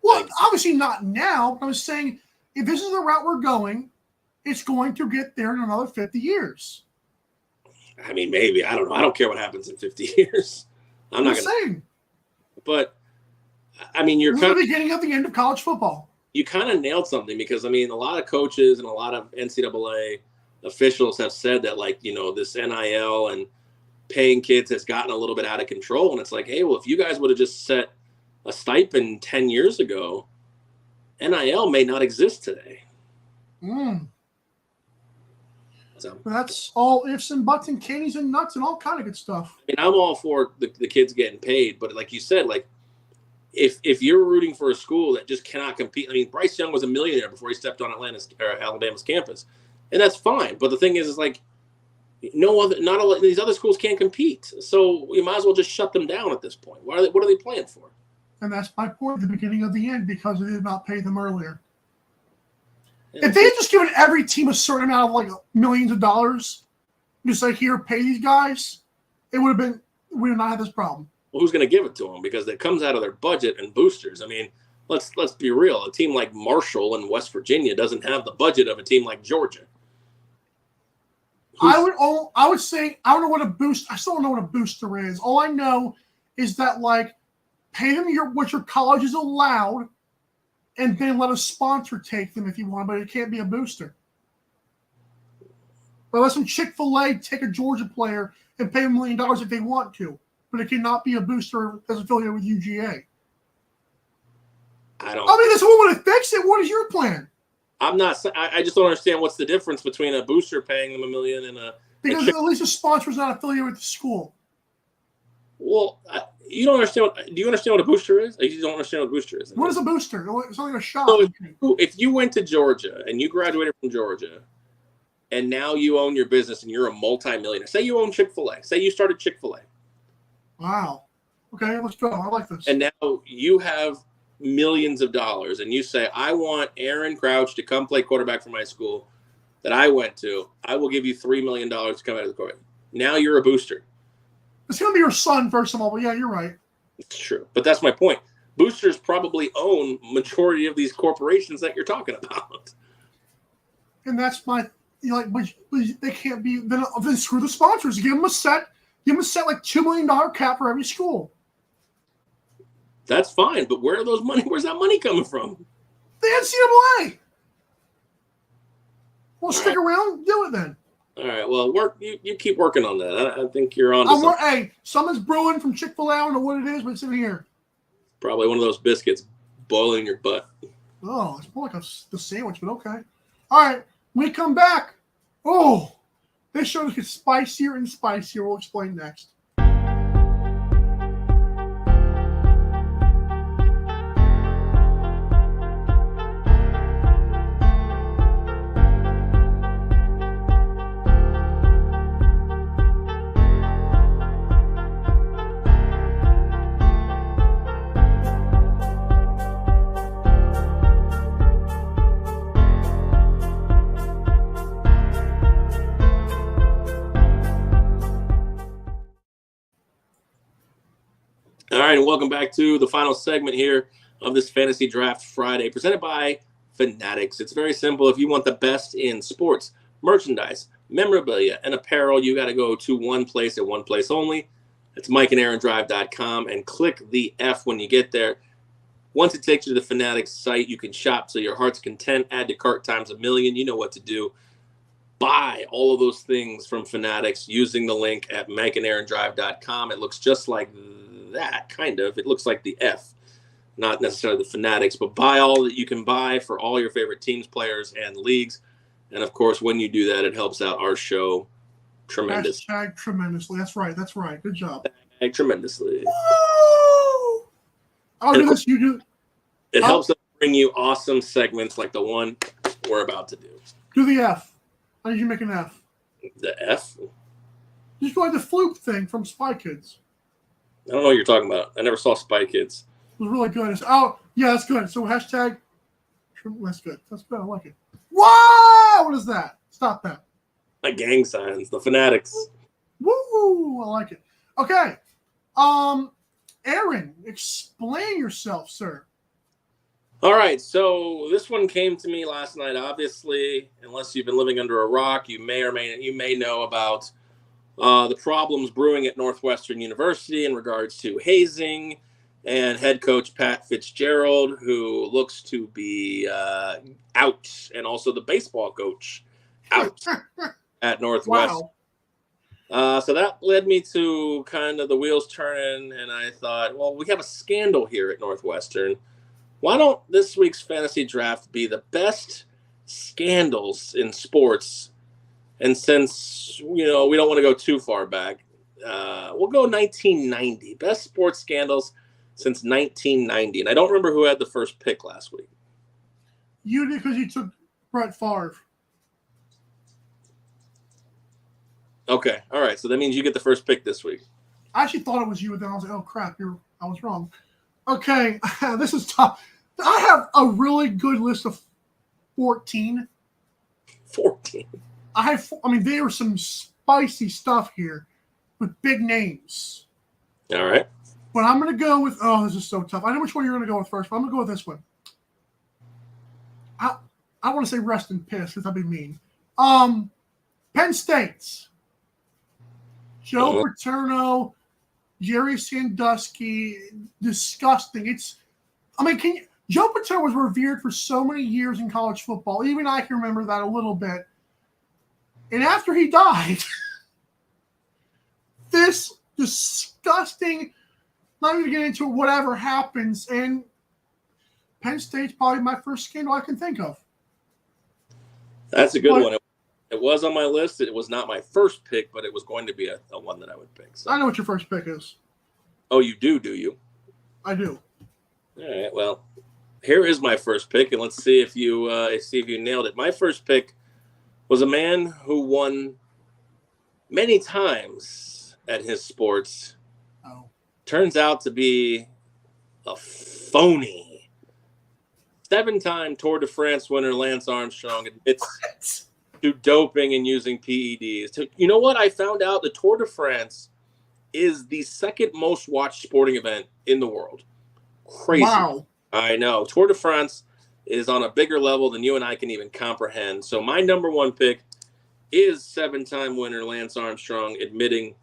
Well, obviously not now. But I was saying, if this is the route we're going, it's going to get there in another 50 years. I mean, maybe. I don't know. I don't care what happens in 50 years. I'm not going to. But, I mean, you're kind of the beginning of the end of college football. You kind of nailed something because, I mean, a lot of coaches and a lot of NCAA officials have said that, like, this NIL and paying kids has gotten a little bit out of control. And it's like, hey, well, if you guys would have just set a stipend 10 years ago, NIL may not exist today. So that's all ifs and buts and candies and nuts and all kind of good stuff. I mean, I'm all for the kids getting paid, but like you said, like if you're rooting for a school that just cannot compete, I mean, Bryce Young was a millionaire before he stepped on Alabama's campus, and that's fine. But the thing is like not all these other schools can't compete, so you might as well just shut them down at this point. What are they playing for? And that's my point at the beginning of the end, because they did not pay them earlier. Yeah. If they had just given every team a certain amount of like millions of dollars, just like, here, pay these guys, we would have not had this problem. Well, who's going to give it to them? Because it comes out of their budget and boosters. I mean, let's be real. A team like Marshall in West Virginia doesn't have the budget of a team like Georgia. I would say I don't know what a boost. I still don't know what a booster is. All I know is that like pay them what your college is allowed, and then let a sponsor take them if you want. But it can't be a booster. But let some Chick-fil-A take a Georgia player and pay them $1 million if they want to. But it cannot be a booster that's affiliated with UGA. I mean, that's one way to fix it. What is your plan? I'm not. I just don't understand what's the difference between a booster paying them $1 million and a. Because at least the sponsor is not affiliated with the school. Well, you don't understand. Do you understand what a booster is? You don't understand what a booster is. What is a booster? It's like a shot. So if you went to Georgia and you graduated from Georgia, and now you own your business and you're a multimillionaire. Say you own Chick-fil-A. Say you started Chick-fil-A. Wow. Okay, let's go. I like this. And now you have millions of dollars, and you say, I want Aaron Crouch to come play quarterback for my school that I went to. I will give you $3 million to come out of the court. Now you're a booster. It's going to be your son, first of all, but yeah, you're right. It's true. But that's my point. Boosters probably own majority of these corporations that you're talking about. And that's my, but they can't be, then screw the sponsors. Give them a set like $2 million cap for every school. That's fine, but where's that money coming from? The NCAA. Well, stick around, do it then. All right. Well, you keep working on that. I think you're on to something. Hey, something's brewing from Chick-fil-A. I don't know what it is, but it's in here. Probably one of those biscuits boiling in your butt. Oh, it's more like the sandwich, but okay. All right. When we come back, this show gets spicier and spicier. We'll explain next. All right, and welcome back to the final segment here of this Fantasy Draft Friday, presented by Fanatics. It's very simple. If you want the best in sports, merchandise, memorabilia, and apparel, you got to go to one place and one place only. It's MikeandAaronDrive.com, and click the F when you get there. Once it takes you to the Fanatics site, you can shop to your heart's content, add to cart times $1,000,000. You know what to do. Buy all of those things from Fanatics using the link at MikeandAaronDrive.com. It looks just like that, kind of. It looks like the F, not necessarily the Fanatics, but buy all that you can buy for all your favorite teams, players, and leagues. And of course, when you do that, it helps out our show tremendously. Hashtag tremendously. That's right. Good job. Hashtag tremendously. Woo! I'll do this. You do. It helps us bring you awesome segments like the one we're about to do. Do the F. How did you make an F? The F? Just like the Floop thing from Spy Kids. I don't know what you're talking about. I never saw Spy Kids. It was really good. Yeah, that's good. So hashtag, that's good. That's good. I like it. Wow! What is that? Stop that. My gang signs, the Fanatics. Woo! I like it. Okay. Aaron, explain yourself, sir. All right, so this one came to me last night. Obviously, unless you've been living under a rock, you may know about the problems brewing at Northwestern University in regards to hazing and head coach Pat Fitzgerald, who looks to be out, and also the baseball coach out at Northwestern. Wow. So that led me to kind of the wheels turning, and I thought, well, we have a scandal here at Northwestern. Why don't this week's fantasy draft be the best scandals in sports? And since, we don't want to go too far back, we'll go 1990. Best sports scandals since 1990. And I don't remember who had the first pick last week. You did, because you took Brett Favre. Okay. All right. So that means you get the first pick this week. I actually thought it was you, and then I was like, oh, crap, I was wrong. Okay, this is tough. I have a really good list of 14. 14. There were some spicy stuff here with big names. All right. But I'm going to go with, this is so tough. I know which one you're going to go with first, but I'm going to go with this one. I want to say rest in piss because that'd be mean. Penn State's Joe Paterno, Jerry Sandusky, disgusting. Joe Paterno was revered for so many years in college football. Even I can remember that a little bit. And after he died, this disgusting, not even get into whatever happens, and Penn State's probably my first scandal I can think of. That's a good one. It was on my list. It was not my first pick, but it was going to be a one that I would pick. So. I know what your first pick is. Oh, you do you? I do. All right. Well, here is my first pick, and let's see if you nailed it. My first pick was a man who won many times at his sports. Oh. Turns out to be a phony. 7-time Tour de France winner Lance Armstrong admits to doping and using PEDs. You know what? I found out the Tour de France is the second most watched sporting event in the world. Crazy. Wow. I know. Tour de France is on a bigger level than you and I can even comprehend. So my number one pick is 7-time winner Lance Armstrong admitting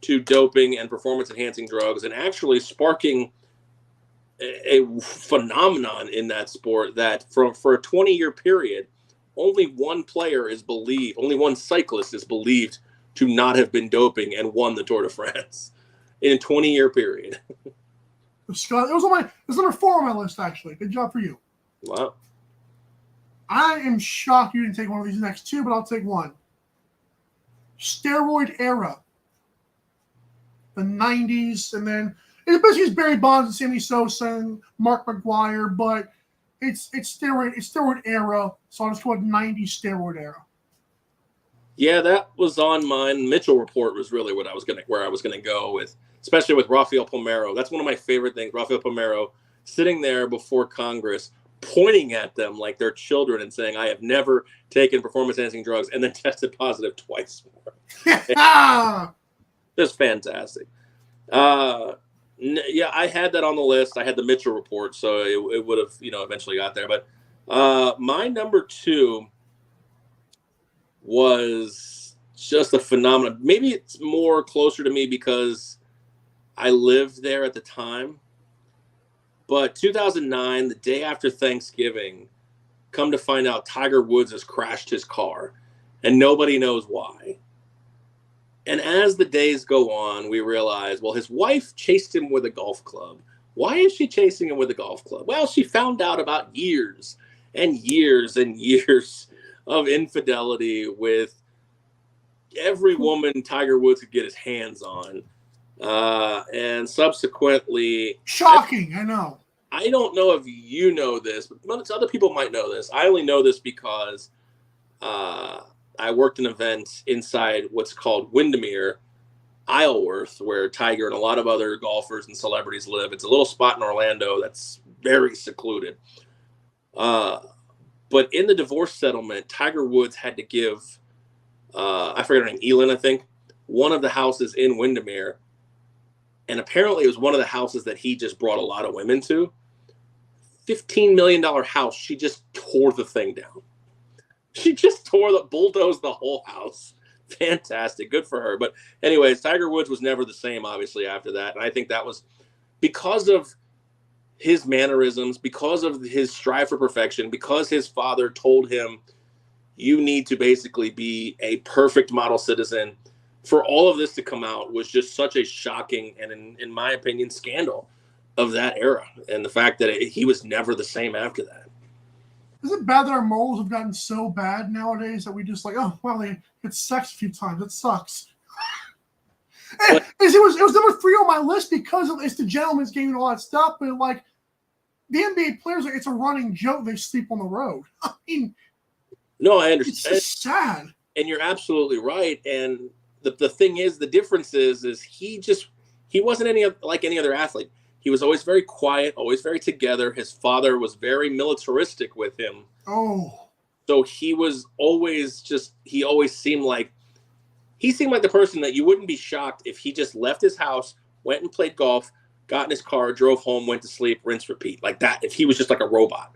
to doping and performance-enhancing drugs and actually sparking a phenomenon in that sport that for a 20-year period, only one cyclist is believed to not have been doping and won the Tour de France in a 20-year period. Scott, it was number 4 on my list, actually. Good job for you. Wow. I am shocked you didn't take one of these next two, but I'll take one. Steroid era. The 90s, and then it basically Barry Bonds and Sammy Sosa and Mark McGwire, but it's steroid era, so I'll just go with 90s steroid era. Yeah, that was on mine. Mitchell Report was really where I was gonna go with, especially with Rafael Palmeiro. That's one of my favorite things. Rafael Palmeiro sitting there before Congress, pointing at them like they're children and saying, "I have never taken performance-enhancing drugs," and then tested positive twice more. Just fantastic. Yeah, I had that on the list. I had the Mitchell Report, so it would have, eventually got there. But my number 2 was just a phenomenon. Maybe it's more closer to me because I lived there at the time. But 2009, the day after Thanksgiving, come to find out Tiger Woods has crashed his car, and nobody knows why. And as the days go on, we realize, well, his wife chased him with a golf club. Why is she chasing him with a golf club? Well, she found out about years and years and years of infidelity with every woman Tiger Woods could get his hands on. And subsequently... Shocking, I know. I don't know if you know this, but other people might know this. I only know this because... I worked an event inside what's called Windermere, Isleworth, where Tiger and a lot of other golfers and celebrities live. It's a little spot in Orlando that's very secluded. But in the divorce settlement, Tiger Woods had to give, I forget her name, Elin, I think, one of the houses in Windermere. And apparently it was one of the houses that he just brought a lot of women to. $15 million house. She just tore the thing down. She just bulldozed the whole house. Fantastic. Good for her. But anyways, Tiger Woods was never the same, obviously, after that. And I think that was because of his mannerisms, because of his strive for perfection, because his father told him, you need to basically be a perfect model citizen. For all of this to come out was just such a shocking and, in my opinion, scandal of that era. And the fact that he was never the ssame after that. Is it bad that our morals have gotten so bad nowadays that we just like, oh, well, they get sex a few times. It sucks. It was number 3 on my list because it's the gentleman's game and all that stuff. But like the NBA players, it's a running joke. They sleep on the road. I mean, no, I understand. It's just sad. And you're absolutely right. And the thing is, the difference is he wasn't like any other athlete. He was always very quiet, always very together. His father was very militaristic with him. Oh. So he always seemed like the person that you wouldn't be shocked if he just left his house, went and played golf, got in his car, drove home, went to sleep, rinse, repeat. Like that, if he was just like a robot.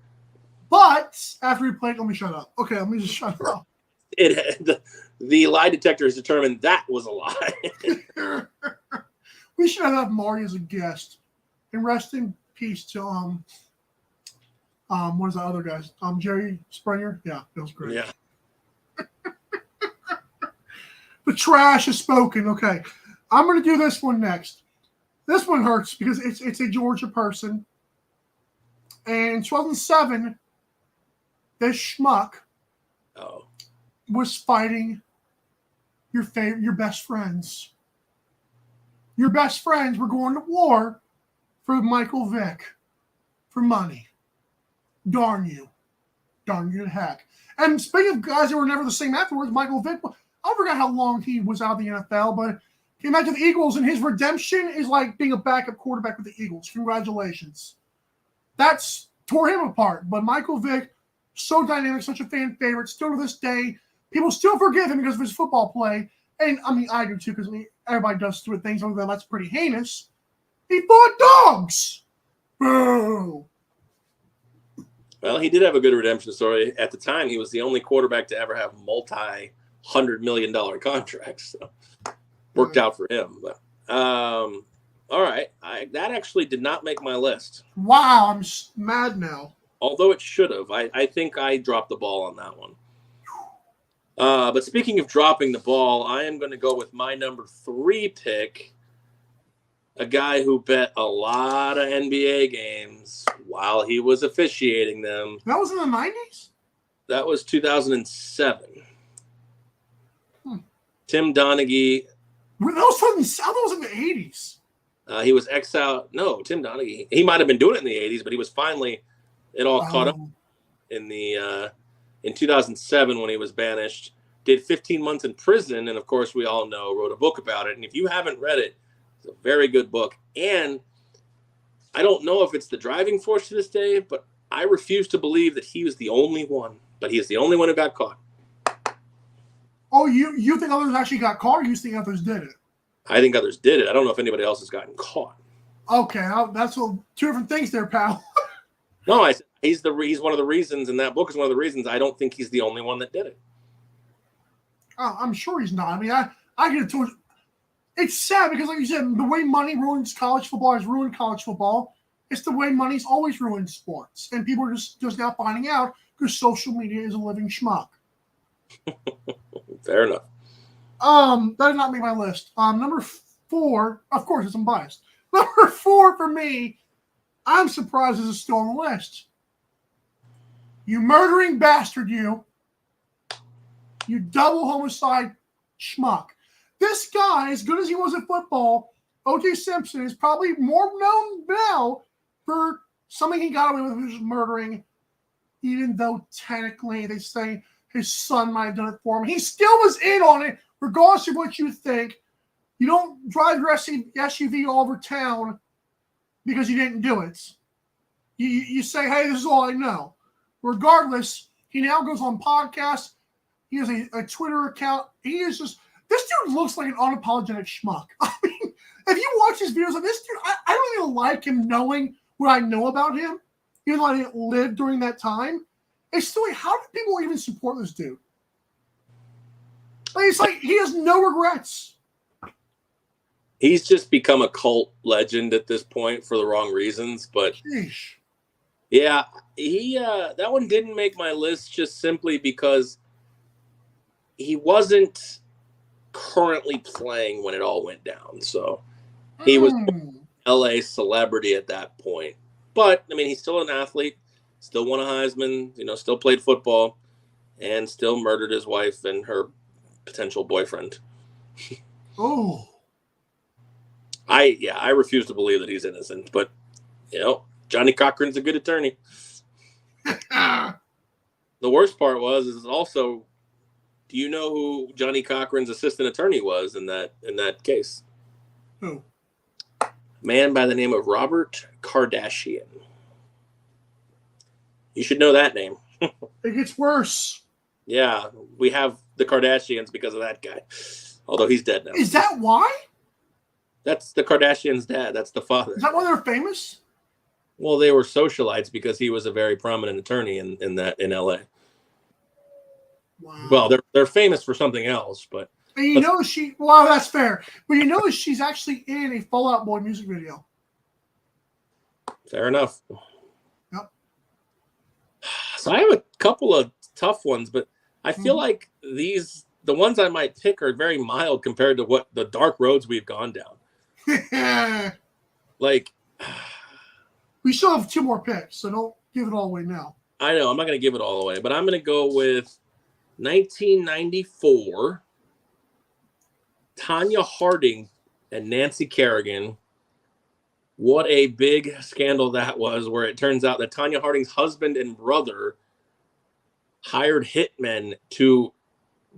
But after he played, let me shut up. Okay, let me just shut up. The lie detector has determined that was a lie. We should have Marty as a guest. And rest in peace to what is that other guy's? Jerry Springer? Yeah, that was great. Yeah. The trash is spoken. Okay. I'm gonna do this one next. This one hurts because it's a Georgia person. And in 2007, this schmuck was fighting your best friends. Your best friends were going to war for Michael Vick for money. Darn you. Darn you to heck. And speaking of guys that were never the same afterwards, Michael Vick, I forgot how long he was out of the NFL, but he came back to the Eagles, and his redemption is like being a backup quarterback with the Eagles. Congratulations. That's tore him apart. But Michael Vick, so dynamic, such a fan favorite, still to this day. People still forgive him because of his football play. And, I mean, I do too, because everybody does stupid things, although that's pretty heinous. He fought dogs. Boo. Well, he did have a good redemption story. At the time, he was the only quarterback to ever have multi-$100 million contracts. So worked out for him. But all right. That actually did not make my list. Wow, I'm mad now. Although it should have. I think I dropped the ball on that one. But speaking of dropping the ball, I am going to go with my number 3 pick, a guy who bet a lot of NBA games while he was officiating them. That was in the 90s? That was 2007. Tim Donaghy. That was in the 80s. He was exiled. No, Tim Donaghy. He might have been doing it in the 80s, but he was finally caught up in 2007 when he was banished. Did 15 months in prison, and of course we all know, wrote a book about it. And if you haven't read it, it's a very good book. And I don't know if it's the driving force to this day, but I refuse to believe that he was the only one. But he is the only one who got caught. Oh, you think others actually got caught, or you think others did it? I think others did it. I don't know if anybody else has gotten caught. Okay, that's two different things there, pal. No, I said he's one of the reasons, and that book is one of the reasons I don't think he's the only one that did it. Oh, I'm sure he's not. I mean, I get it. It's sad because, like you said, the way money ruins college football has ruined college football. It's the way money's always ruined sports, and people are just now finding out because social media is a living schmuck. Fair enough. That did not make my list. Number 4, of course, it's unbiased. Number 4 for me, I'm surprised this is still on the list. You murdering bastard, you double homicide schmuck. This guy, as good as he was at football, O.J. Simpson, is probably more known now for something he got away with, which was murdering, even though technically they say his son might have done it for him. He still was in on it, regardless of what you think. You don't drive your SUV all over town because you didn't do it. You say, hey, this is all I know. Regardless, he now goes on podcasts. He has a Twitter account. He is just, this dude looks like an unapologetic schmuck. I mean, if you watch his videos of this dude, I don't even like him knowing what I know about him, even though I didn't live during that time. It's still like, how do people even support this dude? Like, it's like he has no regrets. He's just become a cult legend at this point for the wrong reasons. But Sheesh. yeah, he that one didn't make my list just simply because he wasn't currently playing when it all went down. So he was an LA celebrity at that point. But I mean, he's still an athlete. Still won a Heisman, still played football, and still murdered his wife and her potential boyfriend. Oh. I refuse to believe that he's innocent, but, Johnny Cochran's a good attorney. The worst part is also, do you know who Johnny Cochran's assistant attorney was in that case? Who? A man by the name of Robert Kardashian. You should know that name. It gets worse. Yeah, we have the Kardashians because of that guy. Although he's dead now. Is that why? That's the Kardashians' dad. That's the father. Is that why they're famous? Well, they were socialites because he was a very prominent attorney in LA. Wow. Well, they're famous for something else, but and you know well, that's fair. But you know she's actually in a Fall Out Boy music video. fair enough. Yep. So I have a couple of tough ones, but I feel like the ones I might pick are very mild compared to what the dark roads we've gone down. Like, we still have 2 more picks, so don't give it all away now. I know I'm not going to give it all away, but I'm going to go with 1994. Tanya Harding and Nancy Kerrigan. What a big scandal that was, where it turns out that Tanya Harding's husband and brother hired hitmen to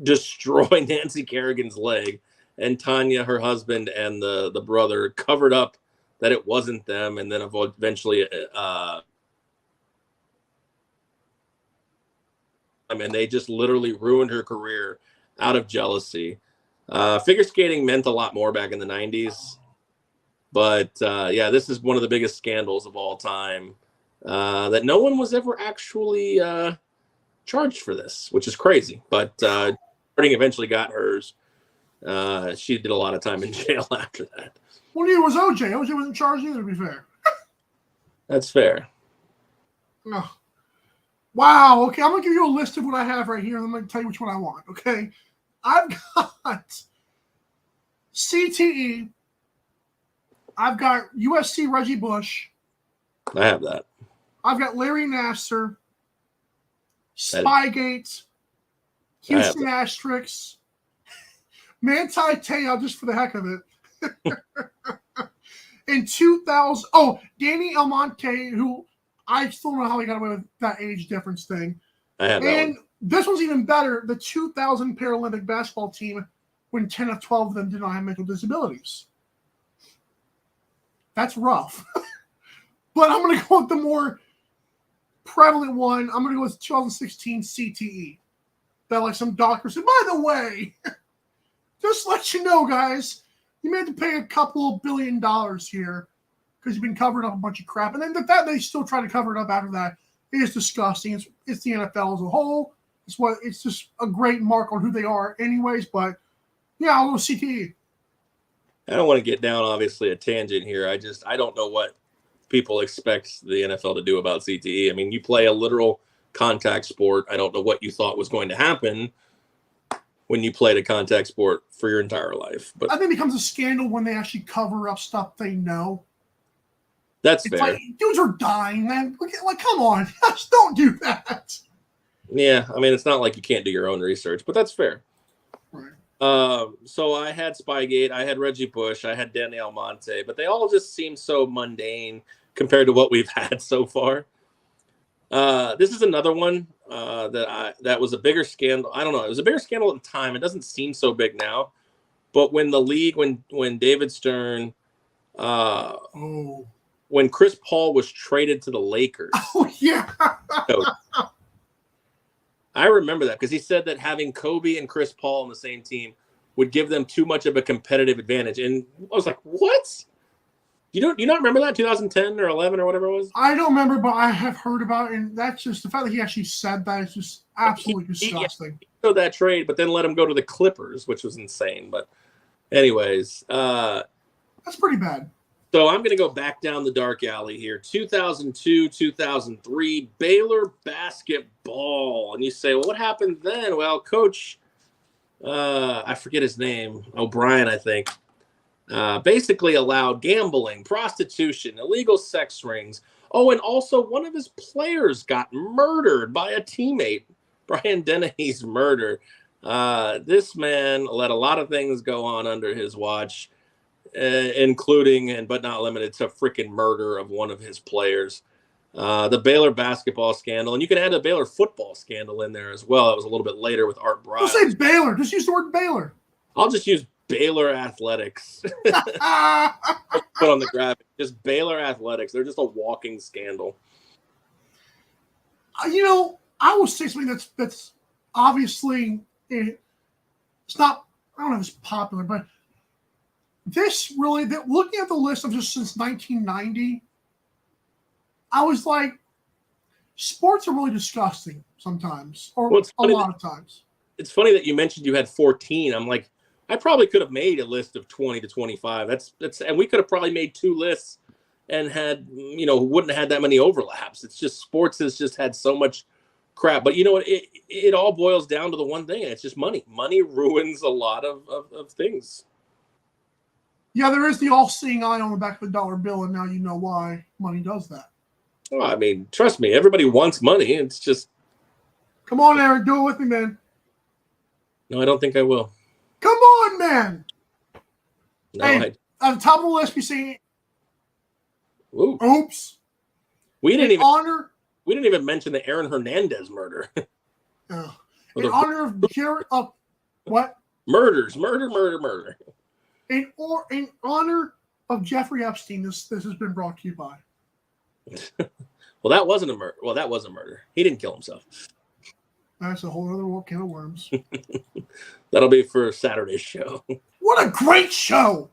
destroy Nancy Kerrigan's leg. And Tanya, her husband, and the brother covered up that it wasn't them. And then eventually, they just literally ruined her career out of jealousy. Figure skating meant a lot more back in the 90s. But, yeah, this is one of the biggest scandals of all time that no one was ever actually charged for this, which is crazy. But Harding eventually got hers. She did a lot of time in jail after that. Well, neither was OJ. OJ wasn't charged either, to be fair. That's fair. Oh. Wow. Okay, I'm going to give you a list of what I have right here, and I'm going to tell you which one I want, okay? I've got CTE. I've got USC Reggie Bush. I have that. I've got Larry Nassar. Spygate. Houston Asterix. Manti Te'o, just for the heck of it. In 2000, Danny Almonte, who I still don't know how he got away with that age difference thing. I have that And one. this one's even better. The 2000 Paralympic basketball team, when 10 of 12 of them did not have mental disabilities. That's rough. But I'm going to go with the more prevalent one. I'm going to go with 2016 CTE. That like some doctor said, by the way, just let you know, guys, you may have to pay a couple of $1 billion here because you've been covering up a bunch of crap. And then the fact they still try to cover it up after that is disgusting. It's the NFL as a whole. It's just a great mark on who they are anyways. But, yeah, I'll go CTE. I don't want to get down, obviously, a tangent here. I don't know what people expect the NFL to do about CTE. I mean, you play a literal contact sport. I don't know what you thought was going to happen when you played a contact sport for your entire life. But I think it becomes a scandal when they actually cover up stuff they know. That's It's fair. like, dudes are dying, man. Like, come on. Just don't do that. Yeah, I mean, it's not like you can't do your own research, but that's fair. Right. So I had Spygate, I had Reggie Bush, I had Danny Almonte, but they all just seem so mundane compared to what we've had so far. This is another one that was a bigger scandal. I don't know. It was a bigger scandal at the time. It doesn't seem so big now. But when the league, when David Stern, when Chris Paul was traded to the Lakers. Oh, yeah. I remember that because he said that having Kobe and Chris Paul on the same team would give them too much of a competitive advantage. And I was like, what? You not remember that 2010 or 11 or whatever it was? I don't remember, but I have heard about it. And that's just the fact that he actually said that is just absolutely disgusting. He showed that trade, but then let him go to the Clippers, which was insane. But anyways. That's pretty bad. So I'm going to go back down the dark alley here. 2002, 2003, Baylor basketball. And you say, well, what happened then? Well, Coach, I forget his name, O'Brien, I think, basically allowed gambling, prostitution, illegal sex rings. Oh, and also one of his players got murdered by a teammate, Brian Dennehy's murder. This man let a lot of things go on under his watch. Including but not limited to freaking murder of one of his players. The Baylor basketball scandal, and you can add a Baylor football scandal in there as well. That was a little bit later with Art Briles. Don't say Baylor. Just use the word Baylor. I'll just use Baylor Athletics. Put on the graphic. Just Baylor Athletics. They're just a walking scandal. I will say something that's obviously it's not. I don't know if it's popular, but this really, looking at the list of just since 1990, I was like, sports are really disgusting sometimes, or a lot of times. It's funny that you mentioned you had 14. I'm like, I probably could have made a list of 20 to 25. And we could have probably made 2 lists and had, wouldn't have had that many overlaps. It's just sports has just had so much crap. But you know what? It all boils down to the one thing, and it's just money. Money ruins a lot of things. Yeah, there is the all-seeing eye on the back of a dollar bill, and now you know why money does that. Well, I mean, trust me, everybody wants money. It's just... Come on, Aaron, do it with me, man. No, I don't think I will. Come on, man. No, hey, at the top of the list, we see... Ooh. Oops. We didn't even mention the Aaron Hernandez murder. In honor of what? Murder. In honor of Jeffrey Epstein, this has been brought to you by. Well, that wasn't a murder. Well, that was a murder. He didn't kill himself. That's a whole other can of worms. That'll be for Saturday's show. What a great show!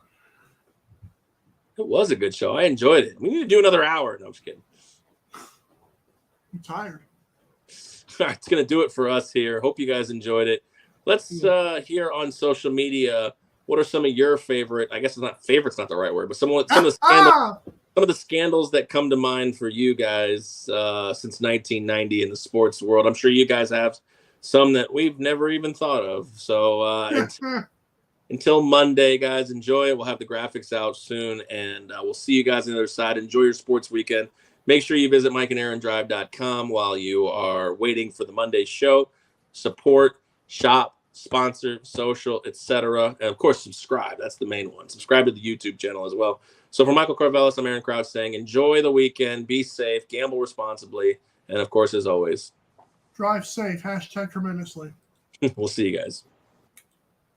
It was a good show. I enjoyed it. We need to do another hour. No, I'm just kidding. I'm tired. All right, it's going to do it for us here. Hope you guys enjoyed it. Let's hear on social media, what are some of your favorite, I guess it's not favorite's not the right word, but some of the scandals that come to mind for you guys since 1990 in the sports world. I'm sure you guys have some that we've never even thought of. So until Monday, guys, enjoy it. We'll have the graphics out soon, and we'll see you guys on the other side. Enjoy your sports weekend. Make sure you visit MikeandAaronDrive.com while you are waiting for the Monday show. Support, shop, sponsor, social, etc. And, of course, subscribe. That's the main one. Subscribe to the YouTube channel as well. So for Michael Carvelis, I'm Aaron Crouch saying enjoy the weekend, be safe, gamble responsibly, and, of course, as always, drive safe, #tremendously. We'll see you guys.